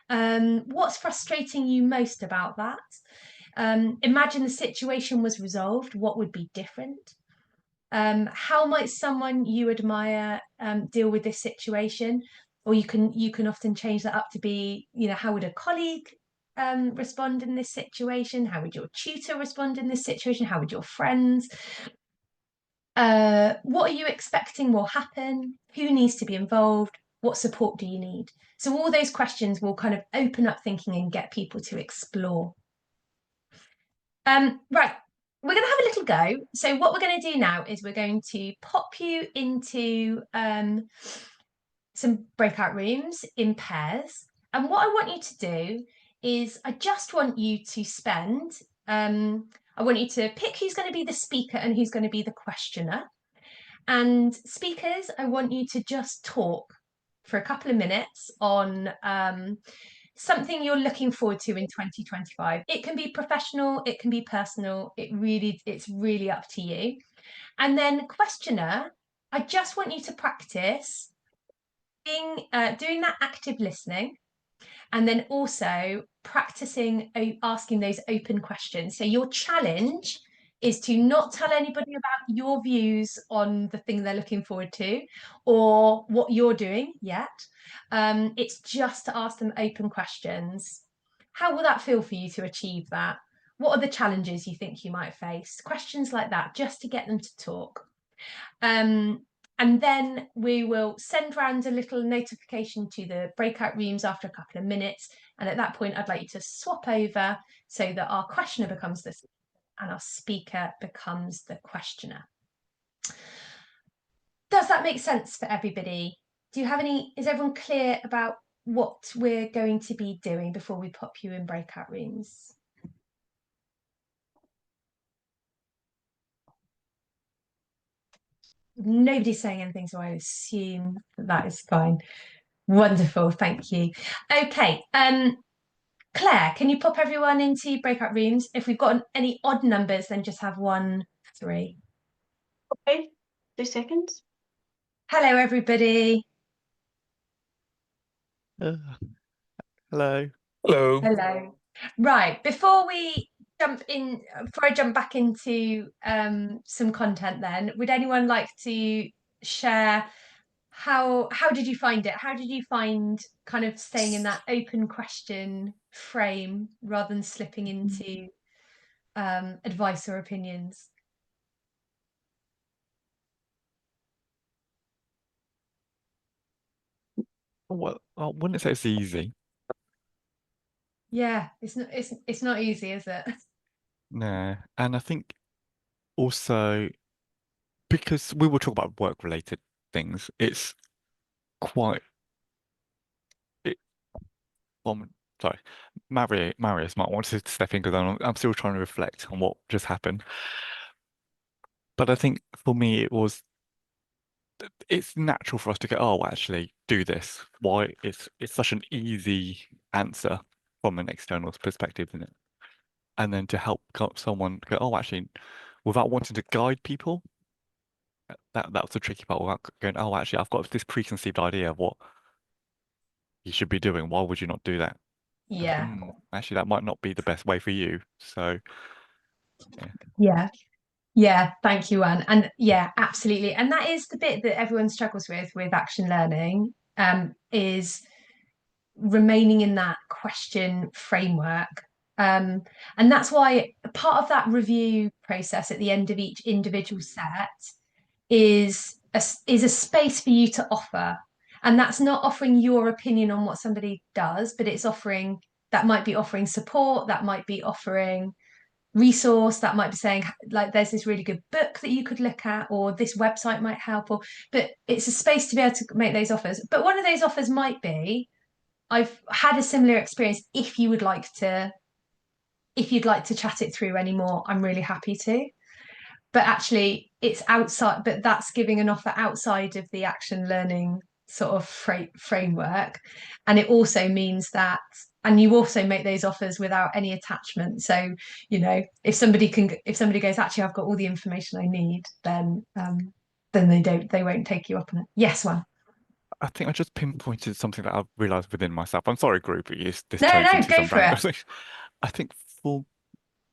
Speaker 2: 10? What's frustrating you most about that? Imagine the situation was resolved. What would be different? How might someone you admire deal with this situation? Or you can often change that up to be, how would a colleague respond in this situation? How would your tutor respond in this situation? How would your friends? What are you expecting will happen? Who needs to be involved? What support do you need? So all those questions will kind of open up thinking and get people to explore. Right, we're going to have a little go. So what we're going to do now is we're going to pop you into some breakout rooms in pairs. And what I want you to do is I just want you to spend, I want you to pick who's going to be the speaker and who's going to be the questioner. And speakers, I want you to just talk for a couple of minutes on something you're looking forward to in 2025. It can be professional, it can be personal, it's really up to you. And then questioner, I just want you to practice doing that active listening, and then also practicing asking those open questions. So your challenge is to not tell anybody about your views on the thing they're looking forward to or what you're doing yet. It's just to ask them open questions. How will that feel for you to achieve that? What are the challenges you think you might face? Questions like that, just to get them to talk. And then we will send round a little notification to the breakout rooms after a couple of minutes. And at that point, I'd like you to swap over so that our questioner becomes the speaker and our speaker becomes the questioner. Does that make sense for everybody? Is everyone clear about what we're going to be doing before we pop you in breakout rooms? Nobody's saying anything, so I assume that is fine. Wonderful, thank you. Okay, Claire, can you pop everyone into breakout rooms? If we've got any odd numbers, then just have 1, 3.
Speaker 1: Okay, 2 seconds.
Speaker 2: Hello, everybody.
Speaker 3: Hello.
Speaker 8: Hello.
Speaker 2: Hello. Right, before I jump back into some content then, would anyone like to share how did you find it? How did you find kind of staying in that open question frame rather than slipping into advice or opinions?
Speaker 3: Well, I wouldn't say it's easy.
Speaker 2: Yeah, it's not easy, is it?
Speaker 3: No, and I think also because we will talk about work-related things, it's quite it. Sorry, Marius might want to step in because I'm still trying to reflect on what just happened. But I think for me, it's natural for us to go, oh, actually, do this. Why? It's such an easy answer from an external perspective, isn't it? And then to help someone go, oh, actually, without wanting to guide people, that's the tricky part. Without going, oh, actually, I've got this preconceived idea of what you should be doing. Why would you not do that?
Speaker 2: Yeah.
Speaker 3: Actually, that might not be the best way for you. So, yeah.
Speaker 2: Yeah. Yeah, thank you, Anne. And yeah, absolutely. And that is the bit that everyone struggles with action learning, is remaining in that question framework. And that's why part of that review process at the end of each individual set is a space for you to offer. And that's not offering your opinion on what somebody does, but it's offering, that might be offering support, that might be offering resource, that might be saying like there's this really good book that you could look at, or this website might help, or but it's a space to be able to make those offers. But one of those offers might be, I've had a similar experience. If you'd like to chat it through anymore, I'm really happy to. But actually it's outside, but that's giving an offer outside of the action learning sort of framework. And it also means that, and you also make those offers without any attachment. So, you know, if somebody goes, actually, I've got all the information I need, then they won't take you up on it. Yes, one.
Speaker 3: I think I just pinpointed something that I've realized within myself. I'm sorry, group, this
Speaker 2: No,
Speaker 3: turns
Speaker 2: no,
Speaker 3: into
Speaker 2: go
Speaker 3: some
Speaker 2: for it.
Speaker 3: random. I think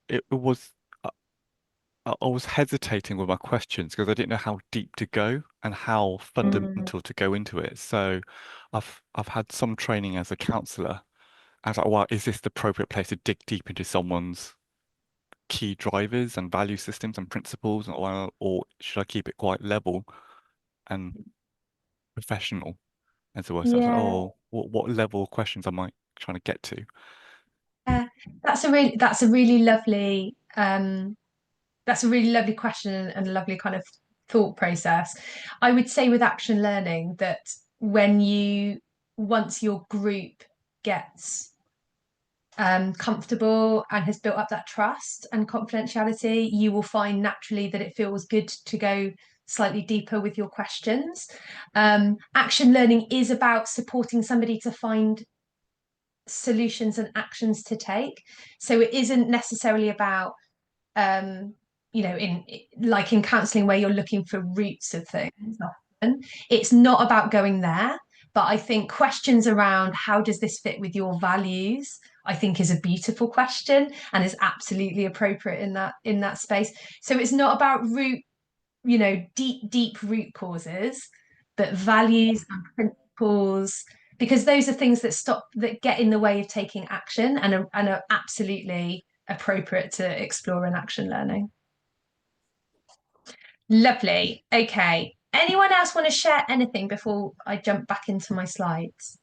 Speaker 3: it was I was hesitating with my questions because I didn't know how deep to go and how fundamental to go into it. So I've had some training as a counselor. I was like, well, is this the appropriate place to dig deep into someone's key drivers and value systems and principles, or should I keep it quite level and professional as it were? So I was like,
Speaker 2: Yeah.
Speaker 3: oh, what level of questions am I trying to get to?
Speaker 2: That's a really lovely question and a lovely kind of thought process. I would say with action learning that once your group gets comfortable and has built up that trust and confidentiality, you will find naturally that it feels good to go slightly deeper with your questions. Action learning is about supporting somebody to find solutions and actions to take. So it isn't necessarily about in counselling where you're looking for roots of things. Often it's not about going there, but I think questions around how does this fit with your values, I think, is a beautiful question and is absolutely appropriate in that space. So it's not about deep root causes, but values and principles, because those are things that get in the way of taking action and are absolutely appropriate to explore in action learning. Lovely. Okay. Anyone else want to share anything before I jump back into my slides?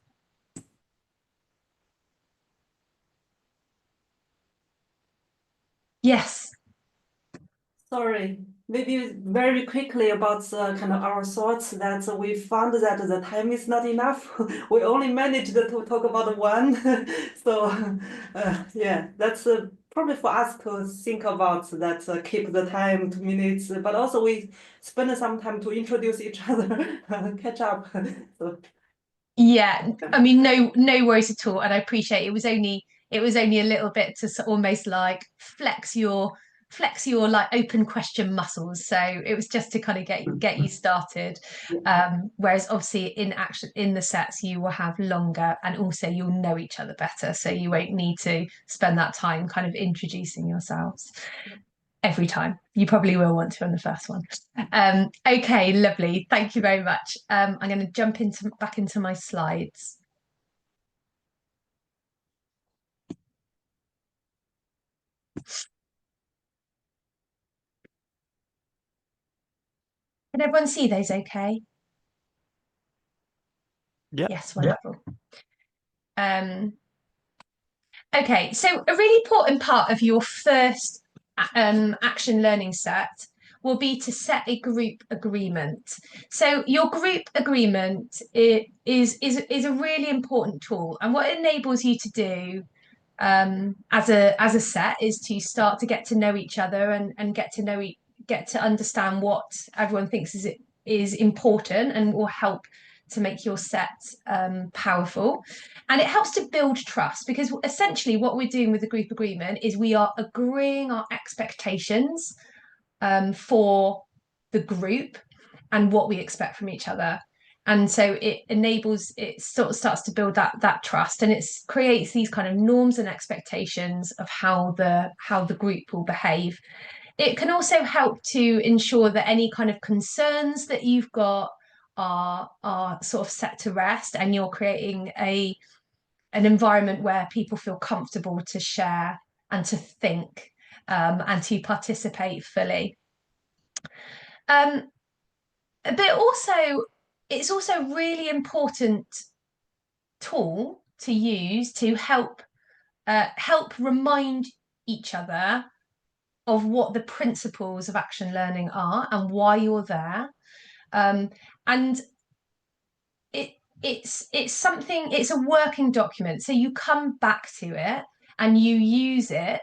Speaker 2: Yes.
Speaker 11: Sorry, maybe very quickly about kind of our thoughts that we found that the time is not enough. We only managed to talk about one. So yeah, that's probably for us to think about that, keep the time 2 minutes, but also we spend some time to introduce each other, catch up. So.
Speaker 2: Yeah, I mean, no worries at all, and I appreciate it was only a little bit to almost like flex your like open question muscles. So it was just to kind of get you started. Whereas obviously in the sets you will have longer, and also you'll know each other better, so you won't need to spend that time kind of introducing yourselves every time. You probably will want to on the first one. Okay, lovely. Thank you very much. I'm going to jump back into my slides. Can everyone see those okay?
Speaker 3: Yeah.
Speaker 2: Yes, wonderful. Okay, so a really important part of your first action learning set will be to set a group agreement. So your group agreement is a really important tool, and what it enables you to do as a set is to start to get to know each other and get to understand what everyone thinks is important, and will help to make your set powerful. And it helps to build trust, because essentially what we're doing with the group agreement is we are agreeing our expectations for the group and what we expect from each other. And so it sort of starts to build that trust, and it creates these kind of norms and expectations of how the group will behave. It can also help to ensure that any kind of concerns that you've got are sort of set to rest, and you're creating an environment where people feel comfortable to share and to think and to participate fully. But also, it's also a really important tool to use to help remind each other of what the principles of action learning are and why you're there. And it's a working document, so you come back to it and you use it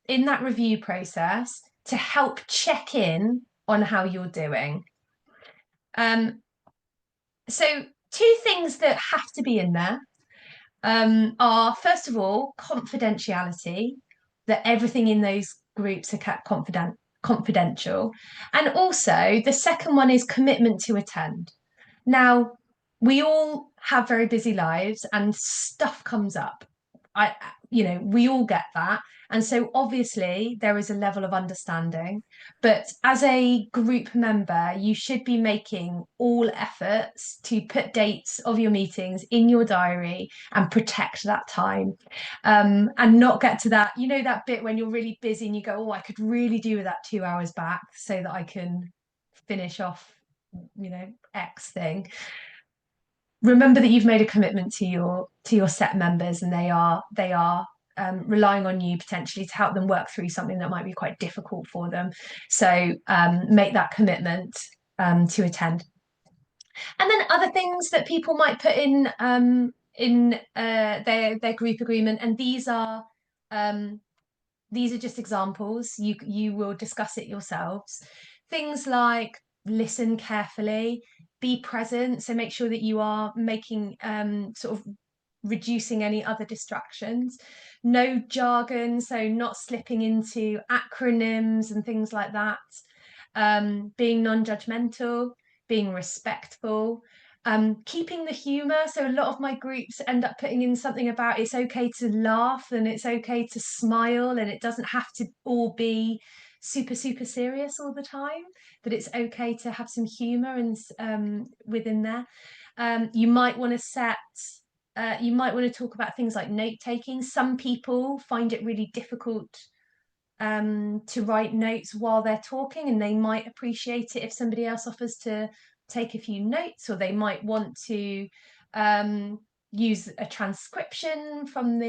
Speaker 2: in that review process to help check in on how you're doing. So two things that have to be in there are, first of all, confidentiality, that everything in those groups are kept confidential. And also the second one is commitment to attend. Now, we all have very busy lives and stuff comes up. We all get that. And so obviously there is a level of understanding, but as a group member, you should be making all efforts to put dates of your meetings in your diary and protect that time, and not get to that bit when you're really busy and you go, oh, I could really do with that 2 hours back so that I can finish off X thing. Remember that you've made a commitment to your set members, and they are relying on you potentially to help them work through something that might be quite difficult for them. So make that commitment to attend. And then other things that people might put in their group agreement, and these are just examples. You will discuss it yourselves. Things like listen carefully, be present, so make sure that you are making sort of reducing any other distractions. No jargon, so not slipping into acronyms and things like that. Being non-judgmental, being respectful, keeping the humor. So a lot of my groups end up putting in something about it's okay to laugh and it's okay to smile, and it doesn't have to all be super serious all the time, that it's okay to have some humor and within there. You might want to talk about things like note taking. Some people find it really difficult to write notes while they're talking, and they might appreciate it if somebody else offers to take a few notes, or they might want to use a transcription from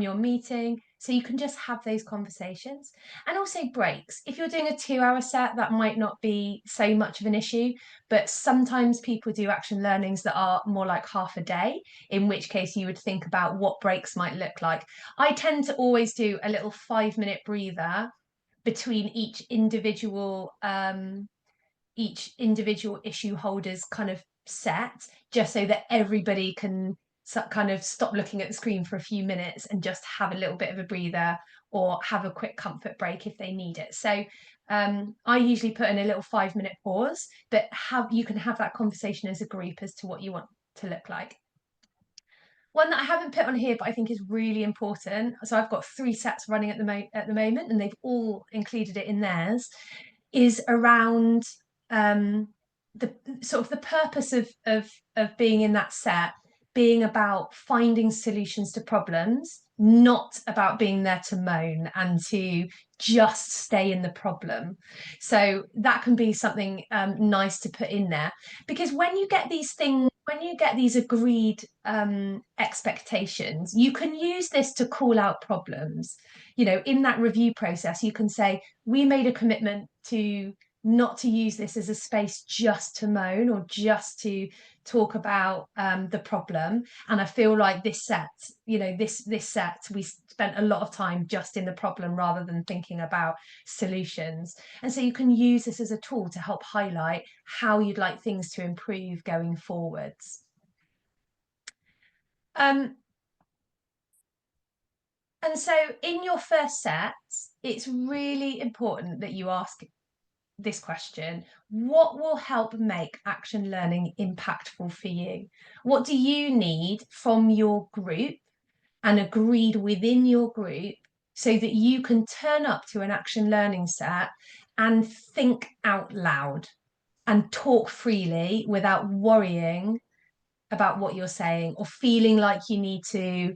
Speaker 2: your meeting. So you can just have those conversations. And also breaks. If you're doing a 2-hour set, that might not be so much of an issue, but sometimes people do action learnings that are more like half a day, in which case you would think about what breaks might look like. I tend to always do a little 5-minute breather between each individual issue holder's kind of set, just so that everybody can kind of stop looking at the screen for a few minutes and just have a little bit of a breather or have a quick comfort break if they need it. So I usually put in a little 5-minute pause, but you can have that conversation as a group as to what you want to look like. One that I haven't put on here, but I think is really important. So I've got 3 sets running at the moment, and they've all included it in theirs, is around the sort of the purpose of being in that set being about finding solutions to problems, not about being there to moan and to just stay in the problem. So that can be something nice to put in there, because when you get these things, when you get these agreed expectations, you can use this to call out problems. You know, in that review process, you can say, we made a commitment to not to use this as a space just to moan or just to talk about the problem. And I feel like this set, you know, this set, we spent a lot of time just in the problem rather than thinking about solutions. And so you can use this as a tool to help highlight how you'd like things to improve going forwards. And so in your first set, it's really important that you ask this question: what will help make action learning impactful for you? What do you need from your group and agreed within your group so that you can turn up to an action learning set and think out loud and talk freely without worrying about what you're saying or feeling like you need to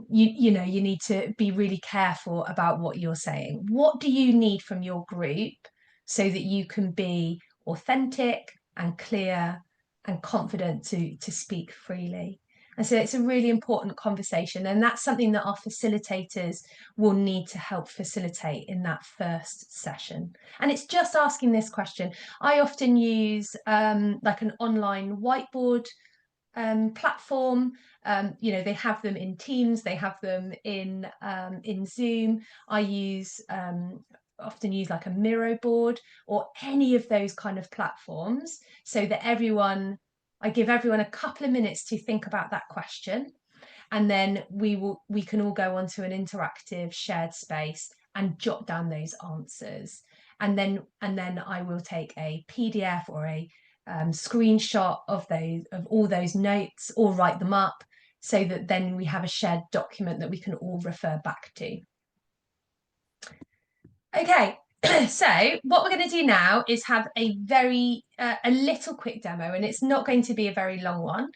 Speaker 2: you need to be really careful about what you're saying? What do you need from your group so that you can be authentic and clear and confident to speak freely? And so it's a really important conversation, and that's something that our facilitators will need to help facilitate in that first session. And it's just asking this question. I often use like an online whiteboard platform. You know, they have them in Teams, they have them in Zoom. I often use like a Miro board or any of those kind of platforms, so that I give everyone a couple of minutes to think about that question, and then we can all go onto an interactive shared space and jot down those answers. And then I will take a PDF or a screenshot of all those notes, or write them up, so that then we have a shared document that we can all refer back to. Okay, so what we're going to do now is have a little quick demo, and it's not going to be a very long one.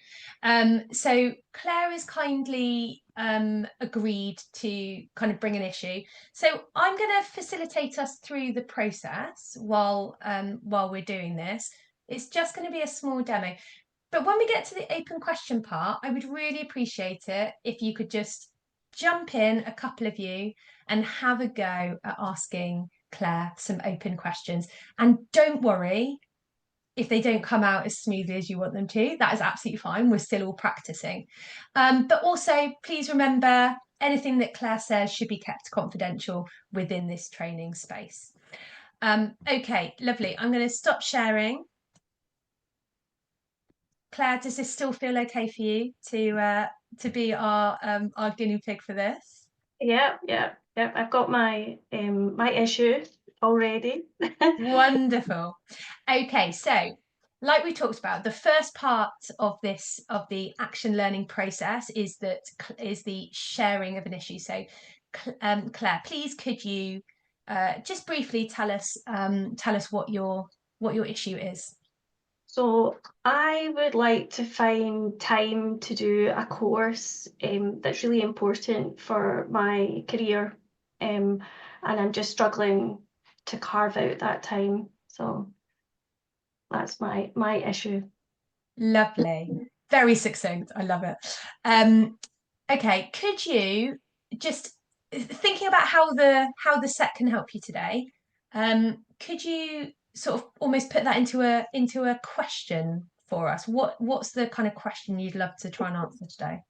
Speaker 2: So Claire has kindly agreed to kind of bring an issue. So I'm going to facilitate us through the process while we're doing this. It's just going to be a small demo. But when we get to the open question part, I would really appreciate it if you could just jump in, a couple of you, and have a go at asking Claire some open questions. And don't worry if they don't come out as smoothly as you want them to. That is absolutely fine. We're still all practicing. But also, please remember, anything that Claire says should be kept confidential within this training space. Okay, lovely. I'm going to stop sharing. Claire, does this still feel okay for you to be our guinea pig for this?
Speaker 1: Yeah. I've got my my issue already.
Speaker 2: Wonderful. Okay, so like we talked about, the first part of the action learning process is the sharing of an issue. So Claire, please could you just briefly tell us what your issue is?
Speaker 1: So I would like to find time to do a course that's really important for my career, and I'm just struggling to carve out that time. So that's my issue.
Speaker 2: Lovely. Very succinct. I love it. Okay, could you just thinking about how the set can help you today, could you sort of almost put that into a question for us? What's the kind of question you'd love to try and answer today?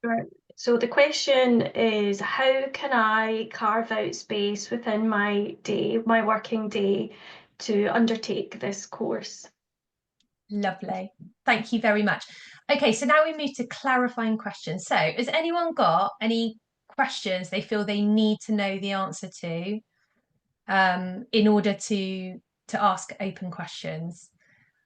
Speaker 1: Right. So the question is, how can I carve out space within my day, my working day, to undertake this course?
Speaker 2: Lovely. Thank you very much. Okay, so now we move to clarifying questions. So has anyone got any questions they feel they need to know the answer to in order to ask open questions?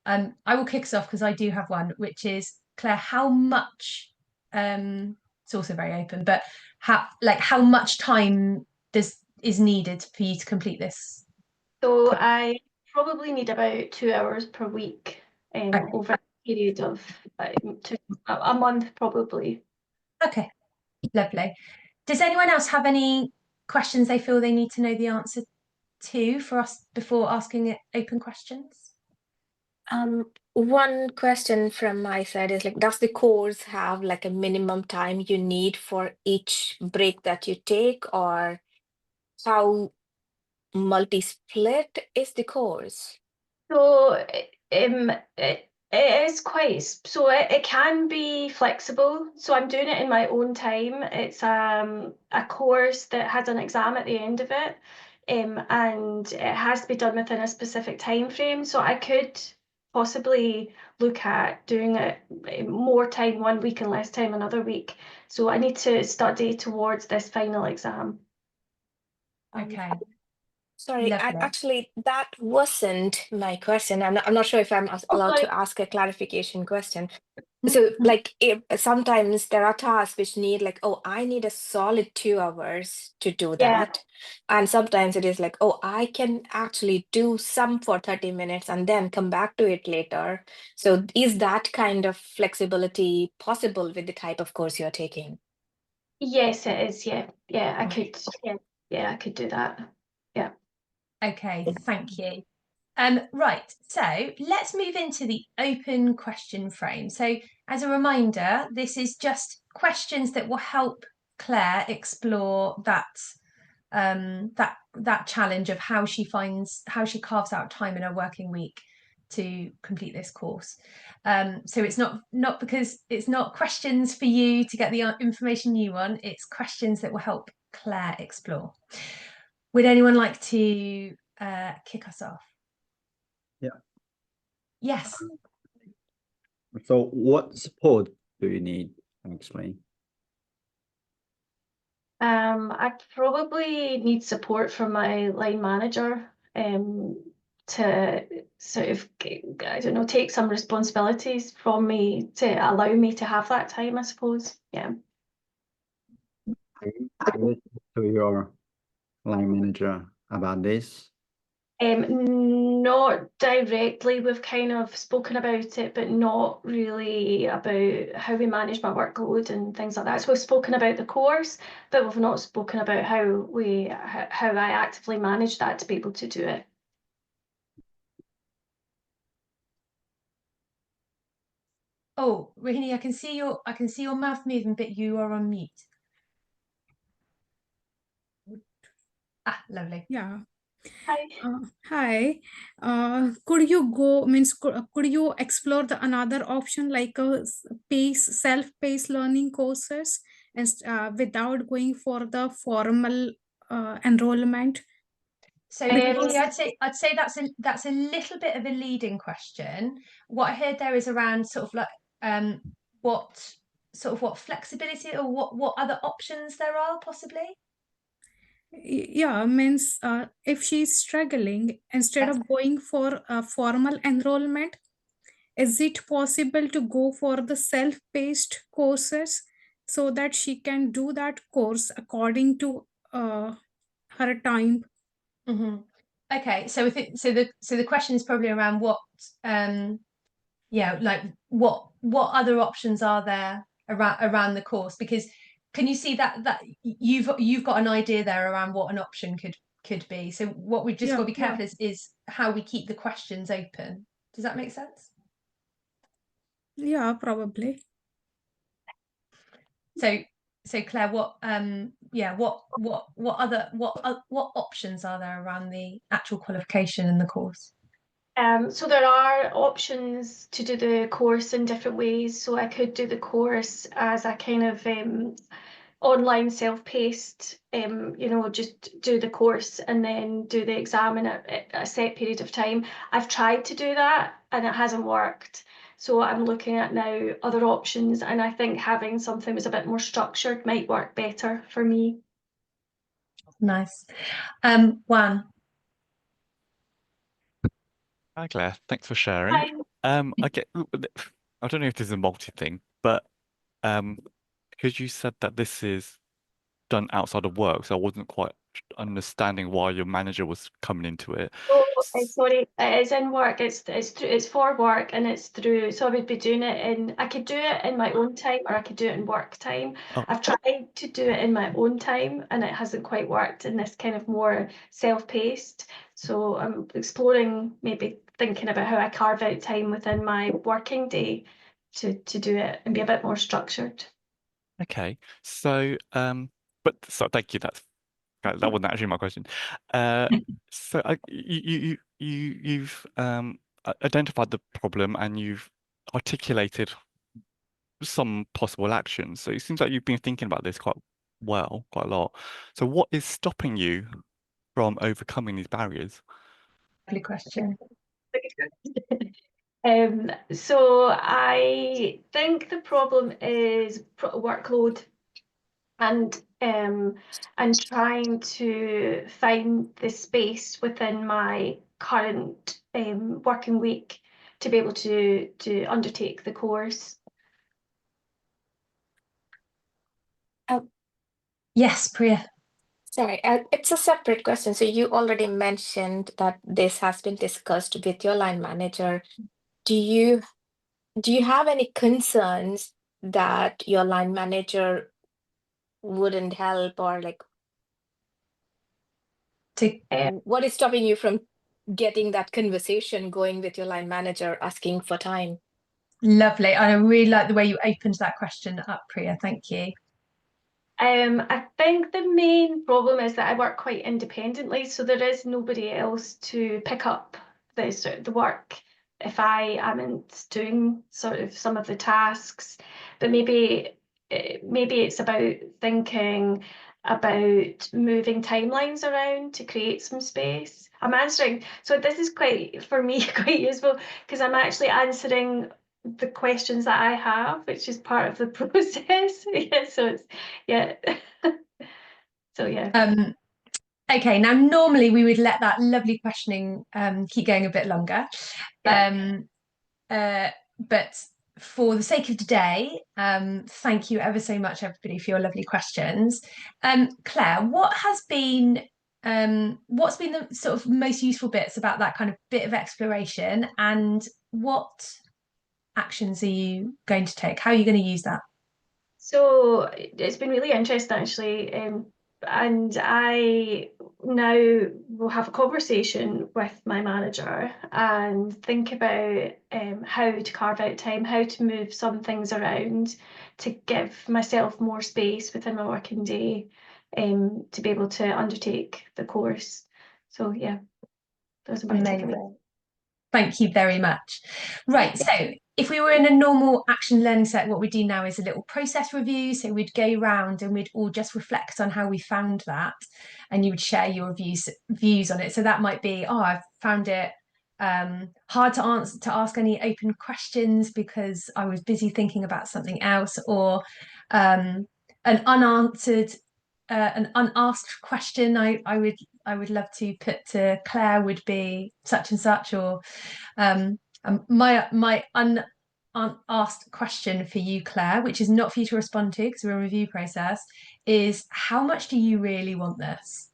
Speaker 2: I will kick us off because I do have one, which is, Claire, how much it's also very open, but how much time is needed for you to complete this?
Speaker 1: So I probably need about 2 hours per week over a period of a month, probably.
Speaker 2: Okay, lovely. Does anyone else have any questions they feel they need to know the answer to for us before asking it open questions?
Speaker 15: One question from my side is like, does the course have like a minimum time you need for each break that you take, or how multi-split is the course?
Speaker 1: So it is quite, so it can be flexible. So I'm doing it in my own time. It's a course that has an exam at the end of it, and it has to be done within a specific time frame. So I could possibly look at doing it more time one week and less time another week. So I need to study towards this final exam.
Speaker 2: Okay.
Speaker 15: Sorry, actually, that wasn't my question. I'm not sure if I'm allowed to ask a clarification question. So, like, sometimes there are tasks which need like, oh, I need a solid 2 hours to do that. And sometimes it is like, oh, I can actually do some for 30 minutes and then come back to it later. So is that kind of flexibility possible with the type of course you're taking?
Speaker 1: Yes, it is. Yeah, I could. Yeah, I could do that. Yeah.
Speaker 2: Okay, thank you. Right, so let's move into the open question frame. So as a reminder, this is just questions that will help Claire explore that that challenge of how she carves out time in her working week to complete this course. So it's not because it's not questions for you to get the information you want, it's questions that will help Claire explore. Would anyone like to kick us off?
Speaker 6: Yeah.
Speaker 2: Yes.
Speaker 6: So what support do you need? Explain.
Speaker 1: I probably need support from my line manager to sort of, I don't know, take some responsibilities from me to allow me to have that time, I suppose. Yeah.
Speaker 6: To your line manager about this?
Speaker 1: Not directly. We've kind of spoken about it, but not really about how we manage my workload and things like that. So we've spoken about the course, but we've not spoken about how I actively manage that to be able to do it.
Speaker 2: Oh, Rohini, I can see your mouth moving, but you are on mute. Ah, lovely.
Speaker 13: Yeah.
Speaker 1: Hi.
Speaker 13: Hi. Could you explore the another option like a self-paced learning courses and without going for the formal enrollment?
Speaker 2: So Rohini, I'd say that's a little bit of a leading question. What I heard there is around sort of like what flexibility or what other options there are possibly.
Speaker 13: Yeah, means if she's struggling, instead of going for a formal enrollment, is it possible to go for the self-paced courses so that she can do that course according to her time?
Speaker 2: Mm-hmm. Okay, so the question is probably around what like what other options are there around the course, because can you see that you've got an idea there around what an option could be. So what we've just got to be careful is how we keep the questions open. Does that make sense?
Speaker 13: Yeah, probably.
Speaker 2: So So Claire, what options are there around the actual qualification and the course?
Speaker 1: So there are options to do the course in different ways. So I could do the course as a kind of online self-paced, just do the course and then do the exam in a set period of time. I've tried to do that and it hasn't worked. So I'm looking at now other options, and I think having something that's a bit more structured might work better for me.
Speaker 2: Nice. Juan.
Speaker 3: Hi Claire, thanks for sharing.
Speaker 1: Hi.
Speaker 3: I don't know if this is a multi thing, but because you said that this is done outside of work, so I wasn't quite understanding why your manager was coming into it.
Speaker 1: Oh, sorry, it's in work. It's for work, and it's through. So I would be doing it I could do it in my own time, or I could do it in work time.
Speaker 3: Oh.
Speaker 1: I've tried to do it in my own time, and it hasn't quite worked in this kind of more self-paced. So I'm exploring, maybe thinking about how I carve out time within my working day to do it and be a bit more structured.
Speaker 3: Okay, so thank you. That wasn't actually my question. So you've identified the problem and you've articulated some possible actions. So it seems like you've been thinking about this quite a lot. So what is stopping you from overcoming these barriers?
Speaker 2: Lovely question.
Speaker 1: So I think the problem is workload and trying to find the space within my current working week to be able to undertake the course.
Speaker 2: Yes, Priya.
Speaker 15: Sorry, it's a separate question. So you already mentioned that this has been discussed with your line manager. Do you have any concerns that your line manager wouldn't help, or like what is stopping you from getting that conversation going with your line manager, asking for time?
Speaker 2: Lovely. I really like the way you opened that question up, Priya. Thank you.
Speaker 1: I think the main problem is that I work quite independently, so there is nobody else to pick up the work if I amn't doing sort of some of the tasks. But maybe it's about thinking about moving timelines around to create some space. I'm answering, so this is quite, for me, quite useful because I'm actually answering the questions that I have, which is part of the process.
Speaker 2: Okay, now normally we would let that lovely questioning keep going a bit longer. But for the sake of today, thank you ever so much, everybody, for your lovely questions. Claire, what's been the sort of most useful bits about that kind of bit of exploration, and what actions are you going to take? How are you going to use that?
Speaker 1: So it's been really interesting, actually. And I now will have a conversation with my manager and think about how to carve out time, how to move some things around to give myself more space within my working day to be able to undertake the course. So yeah, those are my takeaways.
Speaker 2: Thank you very much. Right, so if we were in a normal action learning set, what we do now is a little process review. So we'd go round and we'd all just reflect on how we found that, and you would share your views on it. So that might be, oh, I've found it hard to ask any open questions because I was busy thinking about something else, or an unasked question I would love to put to Claire would be such and such, or my unasked question for you, Claire, which is not for you to respond to because we're in a review process, is how much do you really want this?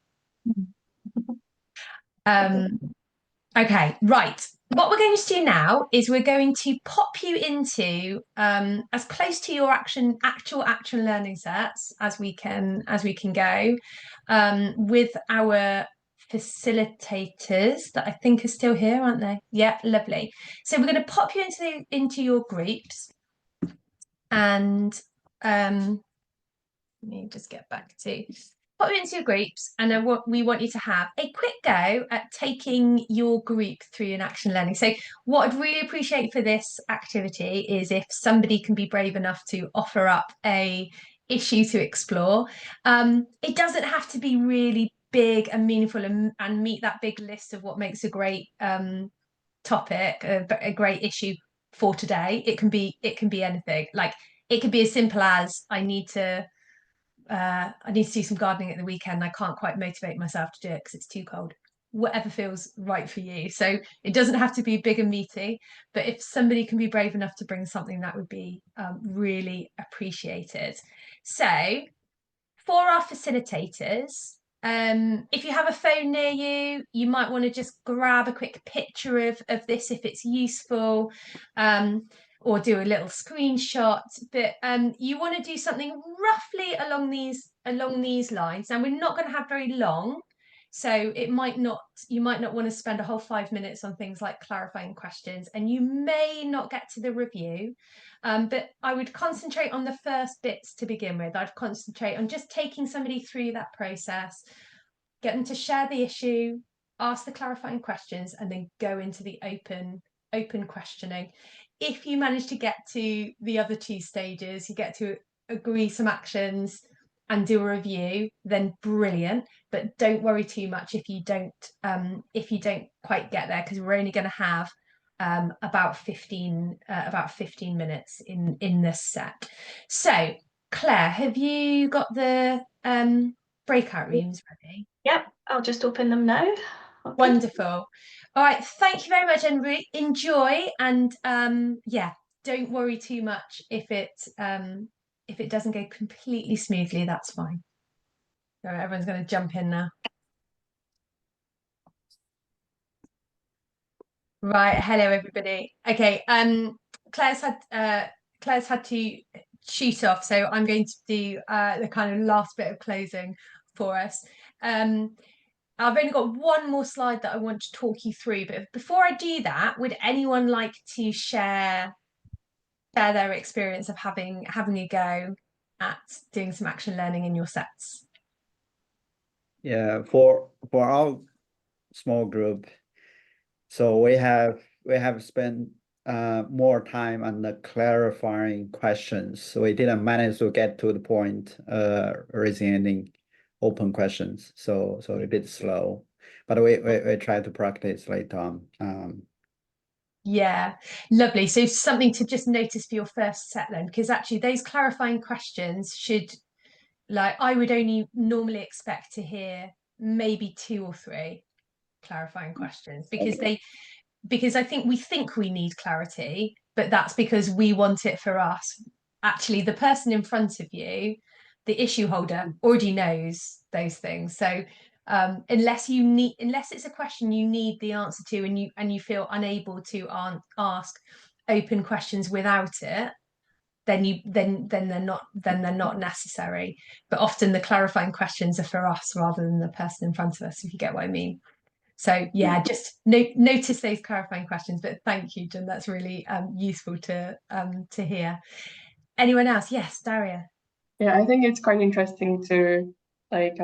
Speaker 2: Okay, right. What we're going to do now is we're going to pop you into as close to your actual action learning sets as we can go with our facilitators that I think are still here, aren't they? Yeah, lovely. So we're going to pop you into your groups, and Let me just get back to put it into your groups, and then what we want you to have a quick go at taking your group through an action learning. So what I'd really appreciate for this activity is if somebody can be brave enough to offer up a issue to explore. It doesn't have to be really big and meaningful and meet that big list of what makes a great topic, a great issue for today. It can be anything. Like it could be as simple as I need to do some gardening at the weekend. I can't quite motivate myself to do it because it's too cold. Whatever feels right for you. So it doesn't have to be big and meaty, but if somebody can be brave enough to bring something, that would be really appreciated. So for our facilitators, if you have a phone near you, you might want to just grab a quick picture of this if it's useful, or do a little screenshot. But you want to do something roughly along these lines. Now, we're not going to have very long, so you might not want to spend a whole 5 minutes on things like clarifying questions, and you may not get to the review. But I would concentrate on the first bits to begin with. I'd concentrate on just taking somebody through that process, get them to share the issue, ask the clarifying questions, and then go into the open questioning. If you manage to get to the other two stages, you get to agree some actions and do a review, then brilliant. But don't worry too much if you don't quite get there, because we're only going to have about 15 minutes in this set. So Claire, have you got the breakout rooms ready?
Speaker 1: Yep, I'll just open them now. Okay.
Speaker 2: Wonderful. All right, thank you very much, and enjoy. And yeah, don't worry too much if it doesn't go completely smoothly. That's fine. So everyone's going to jump in now. Right, hello everybody. Okay, Claire's had to shoot off, so I'm going to do the kind of last bit of closing for us. I've only got one more slide that I want to talk you through, but before I do that, would anyone like to share their experience of having a go at doing some action learning in your sets?
Speaker 6: Yeah, for our small group, so we have spent more time on the clarifying questions. So we didn't manage to get to the point raising any open questions. So a bit slow, but we try to practice later on.
Speaker 2: Yeah, lovely. So something to just notice for your first set then, because actually those clarifying questions should, like, I would only normally expect to hear maybe 2 or 3 clarifying questions, because I think we need clarity, but that's because we want it for us. Actually, the person in front of you, the issue holder, already knows those things. So unless it's a question you need the answer to, and you feel unable to ask open questions without it, then they're not necessary. But often the clarifying questions are for us rather than the person in front of us, if you get what I mean. So yeah, just notice those clarifying questions. But thank you, Jen. That's really useful to hear. Anyone else? Yes, Daria.
Speaker 5: Yeah, I think it's quite interesting to like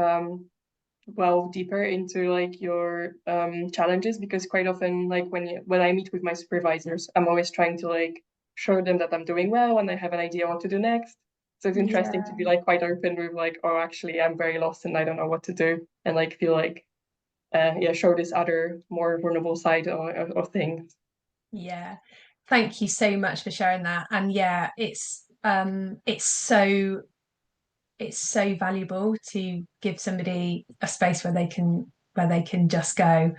Speaker 5: delve deeper into like your challenges, because quite often, like when I meet with my supervisors, I'm always trying to like show them that I'm doing well and I have an idea what to do next. So it's interesting to be like quite open with like, oh, actually I'm very lost and I don't know what to do, and like feel like show this other more vulnerable side of things.
Speaker 2: Yeah, thank you so much for sharing that. And yeah, it's so valuable to give somebody a space where they can just go,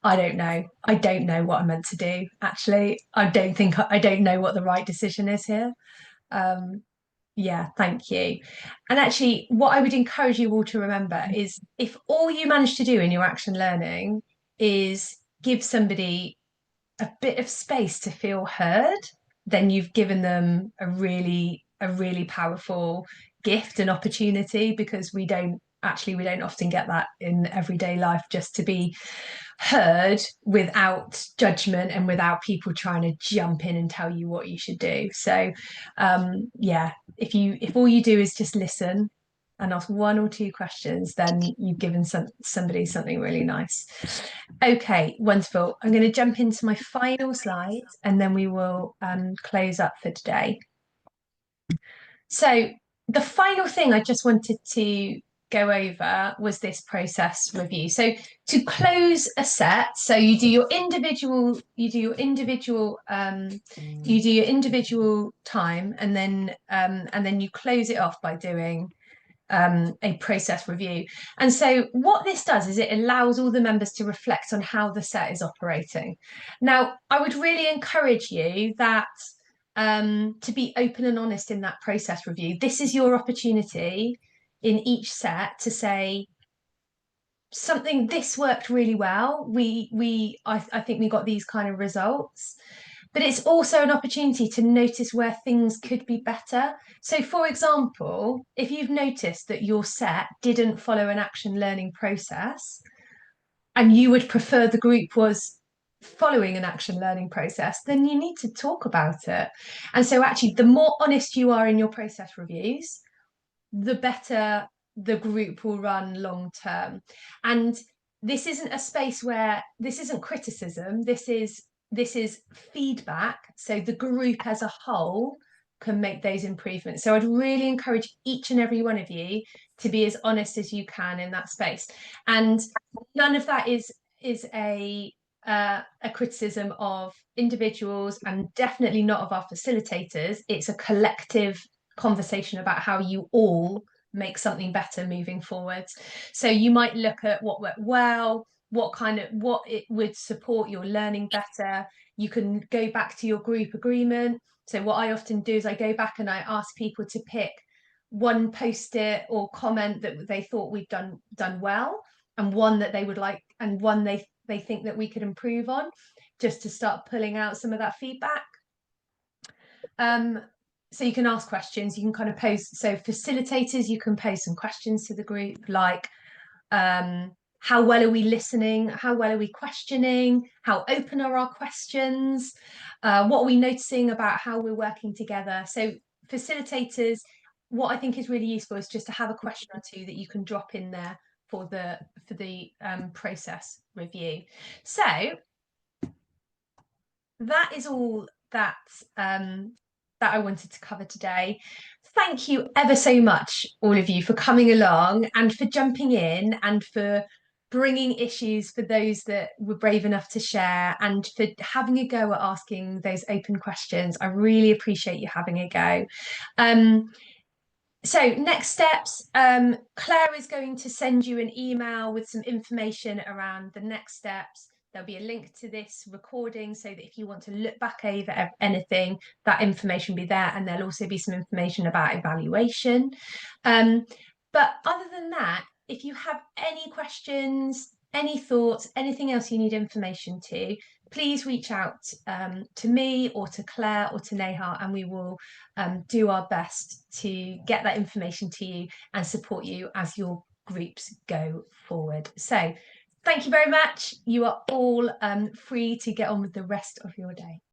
Speaker 2: I don't know what I'm meant to do. Actually, I don't know what the right decision is here. Yeah, thank you. And actually, what I would encourage you all to remember is, if all you manage to do in your action learning is give somebody a bit of space to feel heard, then you've given them a really powerful gift and opportunity, because we don't often get that in everyday life, just to be heard without judgment and without people trying to jump in and tell you what you should do. So yeah, if all you do is just listen, and ask 1 or 2 questions, then you've given somebody something really nice. Okay, wonderful. I'm going to jump into my final slides and then we will close up for today. So the final thing I just wanted to go over was this process review. So to close a set, so you do your individual time, and then you close it off by doing a process review. And so what this does is it allows all the members to reflect on how the set is operating. Now, I would really encourage you that to be open and honest in that process review. This is your opportunity in each set to say something, this worked really well. I think we got these kind of results. But it's also an opportunity to notice where things could be better. So, for example, if you've noticed that your set didn't follow an action learning process and you would prefer the group was following an action learning process, then you need to talk about it. And so actually, the more honest you are in your process reviews, the better the group will run long term. And this isn't a space where this isn't criticism, this is feedback, so the group as a whole can make those improvements. So I'd really encourage each and every one of you to be as honest as you can in that space. And none of that is a criticism of individuals, and definitely not of our facilitators. It's a collective conversation about how you all make something better moving forward. So you might look at what worked well, what it would support your learning better. You can go back to your group agreement. So what I often do is I go back and I ask people to pick one post-it or comment that they thought we'd done well, and one that they would like, and one they think that we could improve on, just to start pulling out some of that feedback. So you can ask questions, you can kind of pose, so facilitators, you can pose some questions to the group, like how well are we listening? How well are we questioning? How open are our questions? What are we noticing about how we're working together? So facilitators, what I think is really useful is just to have a question or two that you can drop in there for the process review. So that is all that that I wanted to cover today. Thank you ever so much, all of you, for coming along and for jumping in and for bringing issues for those that were brave enough to share, and for having a go at asking those open questions. I really appreciate you having a go. So next steps, Claire is going to send you an email with some information around the next steps. There'll be a link to this recording so that if you want to look back over anything, that information will be there, and there'll also be some information about evaluation. But other than that, if you have any questions, any thoughts, anything else you need information to, please reach out to me or to Claire or to Neha, and we will do our best to get that information to you and support you as your groups go forward. So thank you very much. You are all free to get on with the rest of your day.